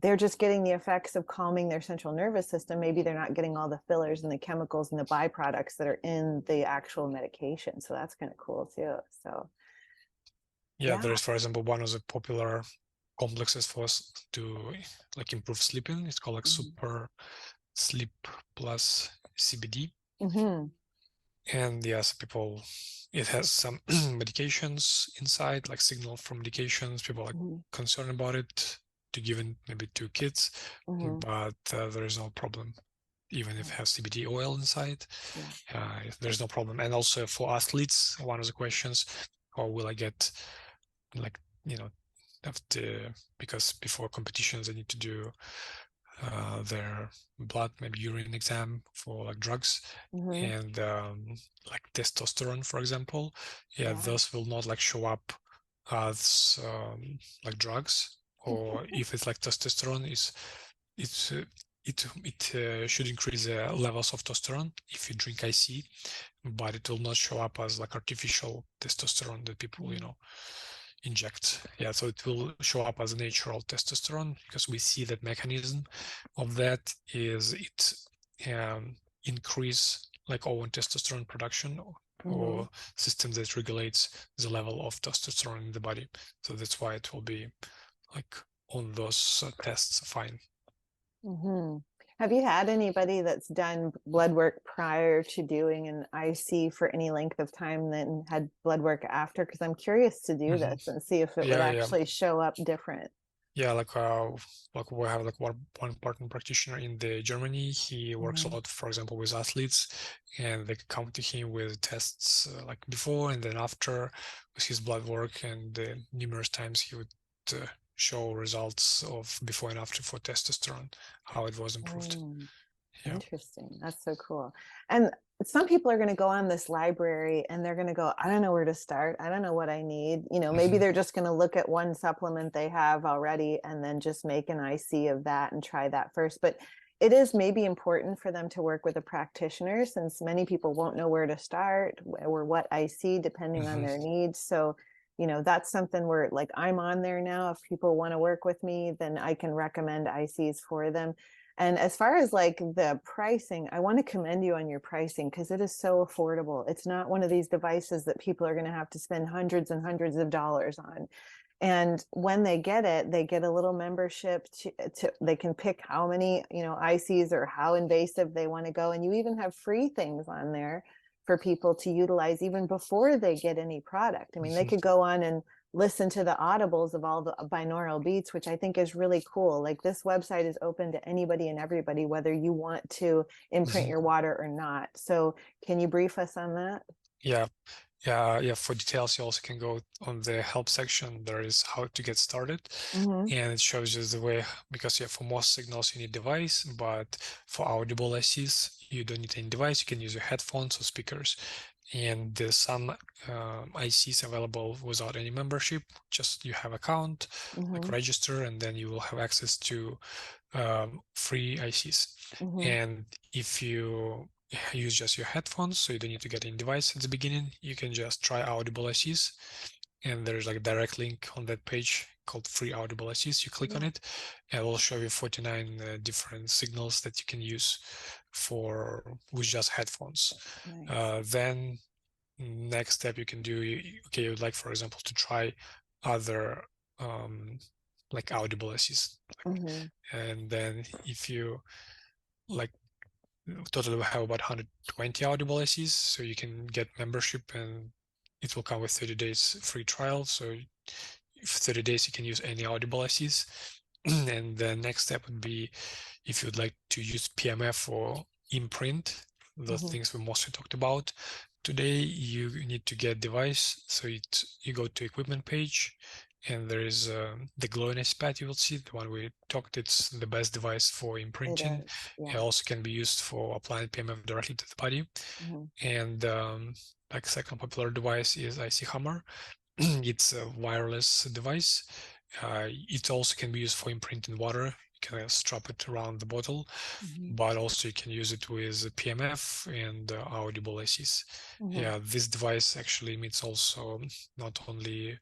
They're just getting the effects of calming their central nervous system. Maybe they're not getting all the fillers and the chemicals and the byproducts that are in the actual medication. So that's kind of cool too. So yeah, there is, for example, one of the popular complexes for us to like improve sleeping. It's called like Super Sleep Plus CBD. And yes, people, it has some medications inside, like signal from medications. People are like concerned about it, to give it maybe to kids, but there is no problem. Even if it has CBD oil inside, there's no problem. And also for athletes, one of the questions, or will I get like, you know, because before competitions they need to do their blood, maybe urine exam for like drugs, and like testosterone, for example. Those will not like show up as like drugs, or if it's like testosterone, it should increase the levels of testosterone if you drink IC, but it will not show up as like artificial testosterone that people, you know, inject. Yeah, so it will show up as a natural testosterone, because we see that mechanism of that is it increase like own testosterone production, or system that regulates the level of testosterone in the body. So that's why it will be like on those tests fine. Have you had anybody that's done blood work prior to doing an IC for any length of time, then had blood work after? Because I'm curious to do this and see if it would actually show up different. Yeah, like we have like one partner practitioner in the Germany. He works a lot, for example, with athletes, and they come to him with tests like before and then after with his blood work, and numerous times he would show results of before and after for testosterone, how it was improved. Interesting. That's so cool. And some people are going to go on this library and they're going to go, I don't know where to start. I don't know what I need. You know, maybe they're just going to look at one supplement they have already and then just make an IC of that and try that first. But it is maybe important for them to work with a practitioner, since many people won't know where to start or what IC depending on their needs. So, you know, that's something where like I'm on there now. If people want to work with me, then I can recommend ICs for them. And as far as like the pricing, I want to commend you on your pricing, because it is so affordable. It's not one of these devices that people are going to have to spend hundreds and hundreds of dollars on. And when they get it, they get a little membership to they can pick how many, you know, ICs or how invasive they want to go. And you even have free things on there for people to utilize even before they get any product. I mean, they could go on and listen to the audibles of all the binaural beats, which I think is really cool. Like, this website is open to anybody and everybody, whether you want to imprint your water or not. So can you brief us on that? Yeah, for details, you also can go on the help section. There is how to get started, and it shows you the way, because for most signals you need device, but for audible ICs, you don't need any device. You can use your headphones or speakers. And there's some ICs available without any membership. Just you have account, like register, and then you will have access to free ICs. And if you use just your headphones, so you don't need to get any device at the beginning, you can just try audible ICs, and there's like a direct link on that page called free audible ICs. You click on it, and it will show you 49 different signals that you can use with just headphones. Then next step you can do, you would like, for example, to try other like audible ICs, and then if you like totally will have about 120 audible ICs, so you can get membership, and it will come with 30 days free trial. So for 30 days you can use any audible ICs. And the next step would be, if you'd like to use PEMF or imprint, the things we mostly talked about today, you need to get device. So you go to equipment page, and there is the glowiness pad. You will see the one we talked. It's the best device for imprinting. It also can be used for applying PEMF directly to the body. And like second popular device is IC Hammer. It's a wireless device. It also can be used for imprinting water. You can strap it around the bottle, but also you can use it with PEMF and audible ICs. Yeah, this device actually emits also not only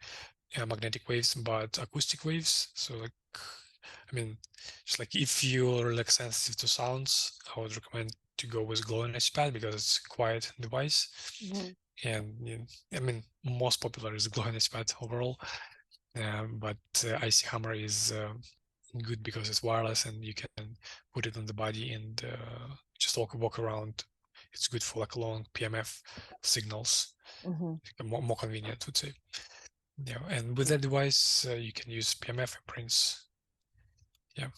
magnetic waves but acoustic waves. So like, I mean, just like if you're like sensitive to sounds, I would recommend to go with glowiness pad, because it's a quiet device. And I mean, most popular is glowiness pad overall, but IC Hammer is good because it's wireless and you can put it on the body and just walk around. It's good for like long PEMF signals, more convenient, I would say. Yeah, and with that device, you can use PEMF imprints. Yeah.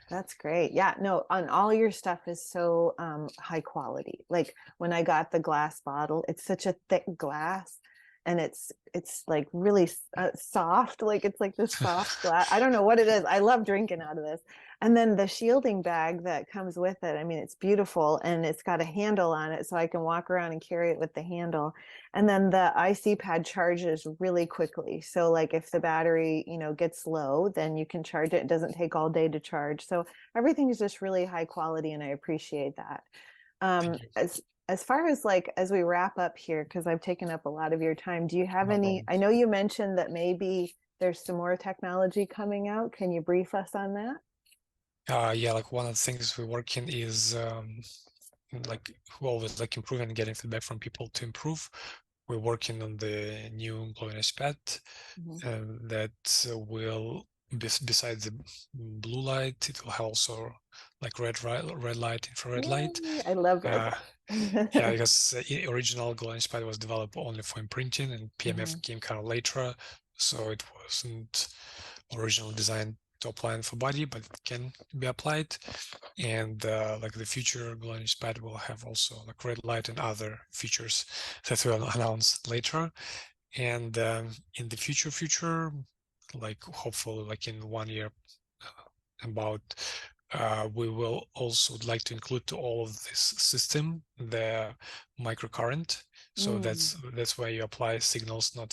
That's great. Yeah, no, on all your stuff is so high quality. Like when I got the glass bottle, it's such a thick glass, and it's like really soft. Like it's like this soft glass. I don't know what it is. I love drinking out of this. And then the shielding bag that comes with it, I mean, it's beautiful, and it's got a handle on it, so I can walk around and carry it with the handle. And then the IC pad charges really quickly. So like if the battery, you know, gets low, then you can charge it. It doesn't take all day to charge. So everything is just really high quality, and I appreciate that. as far as like, as we wrap up here, because I've taken up a lot of your time, do you have No any, problem. I know you mentioned that maybe there's some more technology coming out. Can you brief us on that? Yeah, like one of the things we work in is like who always like improving and getting feedback from people to improve. We're working on the new glowing pad that will, besides the blue light, it will have also like red light, infrared light. Yay, I love red Yeah, light. because the original glowing pad was developed only for imprinting, and PEMF came kind of later, so it wasn't originally designed to apply for body, but it can be applied. And like the future glowing pad will have also like red light and other features that we'll announce later. And in the future, like hopefully like in 1 year, about we will also like to include to all of this system the microcurrent. So that's where you apply signals not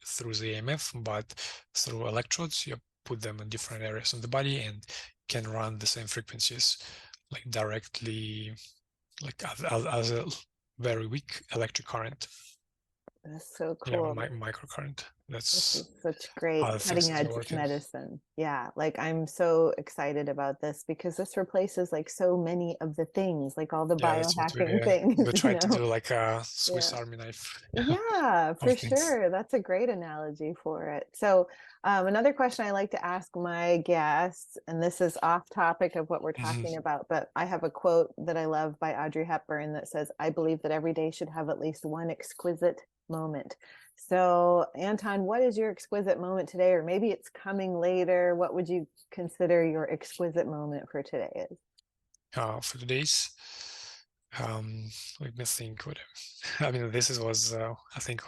through the EMF, but through electrodes. You put them in different areas of the body and can run the same frequencies like directly, like as a very weak electric current. That's so Yeah, cool. microcurrent. This That's is such great other things cutting that edge we're working. medicine. Yeah, like I'm so excited about this because this replaces like so many of the things, like all the Yeah, that's what biohacking things, we you tried to know? do, like a Swiss Yeah. Army knife Yeah, of for things. sure. That's a great analogy for it. So, another question I like to ask my guests, and this is off topic of what we're talking about, but I have a quote that I love by Audrey Hepburn that says, I believe that every day should have at least one exquisite moment. So, Anton, what is your exquisite moment today? Or maybe it's coming later. What would you consider your exquisite moment for today is? For today's, let me think. What I mean, was I think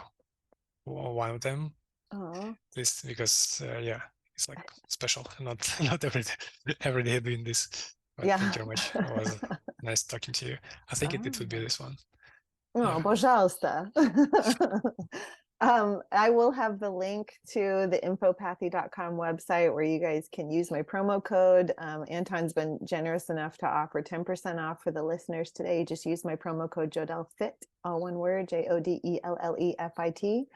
one of them. Oh, This because yeah, it's like special. Not not every day doing this. But thank yeah. you very much. It was nice talking to you. I think it would be Oh. this one. Oh, Yeah, пожалуйста. I will have the link to the infopathy.com website where you guys can use my promo code. Anton's been generous enough to offer 10% off for the listeners today. Just use my promo code JODELLFIT, all one word, JODELLEFIT,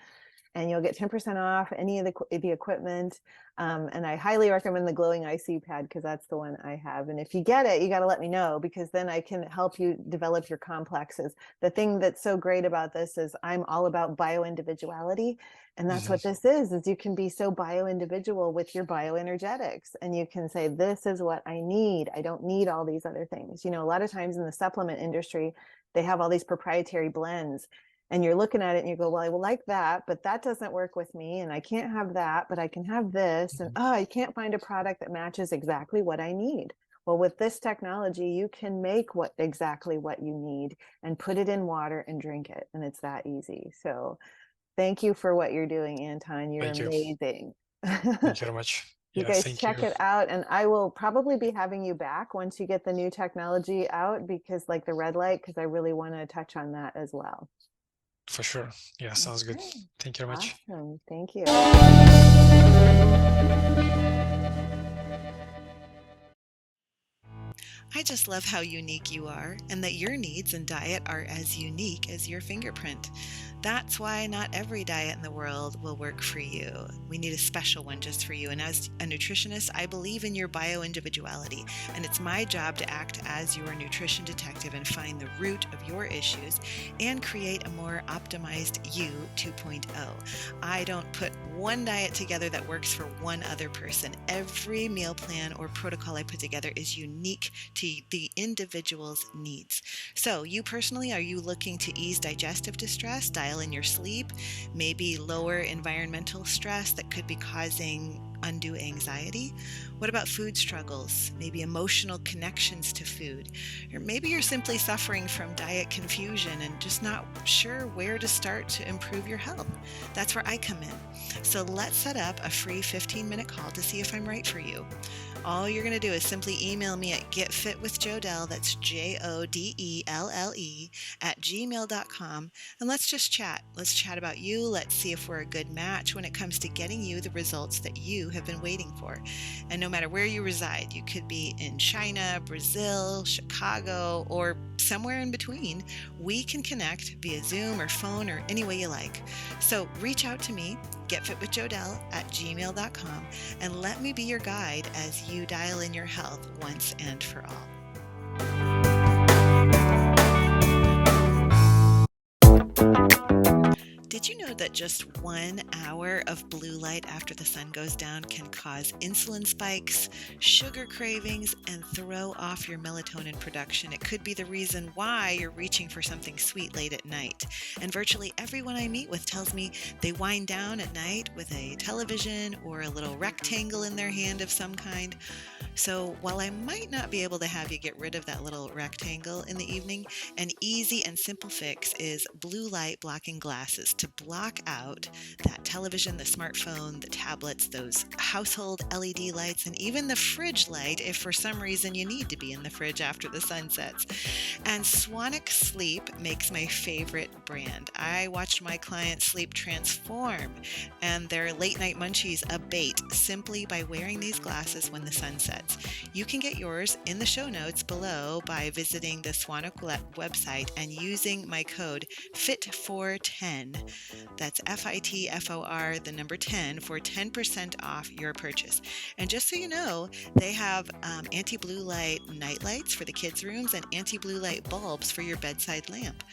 and you'll get 10% off any of the equipment. And I highly recommend the glowing IC pad because that's the one I have. And if you get it, you got to let me know because then I can help you develop your complexes. The thing that's so great about this is I'm all about bio-individuality. And that's what this is you can be so bio-individual with your bioenergetics. And you can say, this is what I need. I don't need all these other things. You know, a lot of times in the supplement industry, they have all these proprietary blends. And you're looking at it and you go, well, I will like that, but that doesn't work with me. And I can't have that, but I can have this. And I can't find a product that matches exactly what I need. Well, with this technology, you can make exactly what you need and put it in water and drink it. And it's that easy. So thank you for what you're doing, Anton. You're thank you. amazing. Thank you very much. You Yeah, guys thank you. check it out. And I will probably be having you back once you get the new technology out because like the red light, because I really want to touch on that as well. For sure. Yeah, sounds good. Okay. Thank you very much. Awesome. Thank you. I just love how unique you are and that your needs and diet are as unique as your fingerprint. That's why not every diet in the world will work for you. We need a special one just for you. And as a nutritionist, I believe in your bio-individuality, and it's my job to act as your nutrition detective and find the root of your issues and create a more optimized you 2.0. I don't put one diet together that works for one other person. Every meal plan or protocol I put together is unique to the individual's needs. So you personally, are you looking to ease digestive distress, dial in your sleep, maybe lower environmental stress that could be causing undue anxiety? What about food struggles, maybe emotional connections to food? Or maybe you're simply suffering from diet confusion and just not sure where to start to improve your health. That's where I come in. So let's set up a free 15-minute call to see if I'm right for you. All you're going to do is simply email me at getfitwithjodelle, that's JODELLE, at gmail.com, and let's just chat. Let's chat about you. Let's see if we're a good match when it comes to getting you the results that you have been waiting for. And no matter where you reside, you could be in China, Brazil, Chicago, or somewhere in between, we can connect via Zoom or phone or any way you like. So reach out to me, getfitwithjodelle at gmail.com, and let me be your guide as you dial in your health once and for all. Did you know that just 1 hour of blue light after the sun goes down can cause insulin spikes, sugar cravings, and throw off your melatonin production? It could be the reason why you're reaching for something sweet late at night. And virtually everyone I meet with tells me they wind down at night with a television or a little rectangle in their hand of some kind. So while I might not be able to have you get rid of that little rectangle in the evening, an easy and simple fix is blue light blocking glasses to block out that television, the smartphone, the tablets, those household LED lights, and even the fridge light if for some reason you need to be in the fridge after the sun sets. And Swanwick Sleep makes my favorite brand. I watched my clients' sleep transform and their late night munchies abate simply by wearing these glasses when the sun sets. You can get yours in the show notes below by visiting the Swanwick website and using my code FIT410. That's FITFOR, the number 10, for 10% off your purchase. And just so you know, they have anti-blue light night lights for the kids' rooms and anti-blue light bulbs for your bedside lamp.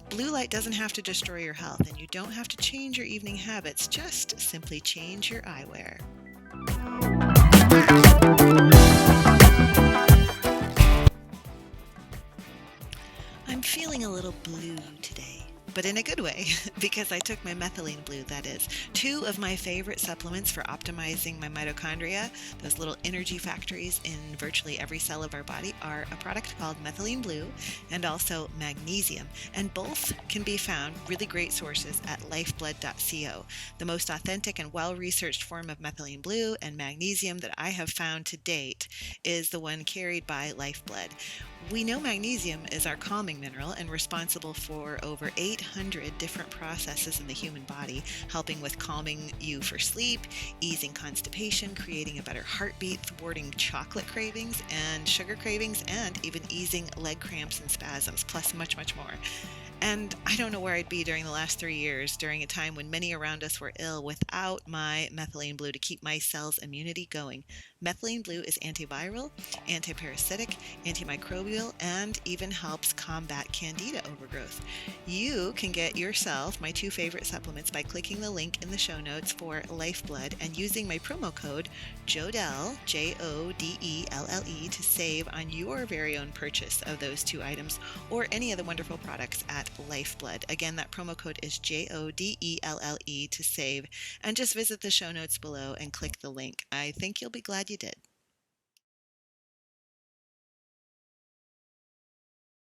Blue light doesn't have to destroy your health, and you don't have to change your evening habits. Just simply change your eyewear. I'm feeling a little blue today, but in a good way, because I took my methylene blue, that is. 2 of my favorite supplements for optimizing my mitochondria, those little energy factories in virtually every cell of our body, are a product called methylene blue and also magnesium. And both can be found, really great sources, at lifeblood.co. The most authentic and well-researched form of methylene blue and magnesium that I have found to date is the one carried by Lifeblood. We know magnesium is our calming mineral and responsible for over 800 different processes in the human body, helping with calming you for sleep, easing constipation, creating a better heartbeat, thwarting chocolate cravings and sugar cravings, and even easing leg cramps and spasms, plus much, much more. And I don't know where I'd be during the last 3 years, during a time when many around us were ill, without my methylene blue to keep my cells' immunity going. Methylene blue is antiviral, antiparasitic, antimicrobial, and even helps combat candida overgrowth. You can get yourself my 2 favorite supplements by clicking the link in the show notes for Lifeblood and using my promo code JODELLE, JODELLE, to save on your very own purchase of those 2 items or any of the wonderful products at Lifeblood. Again, that promo code is JODELLE to save, and just visit the show notes below and click the link. I think you'll be glad you did.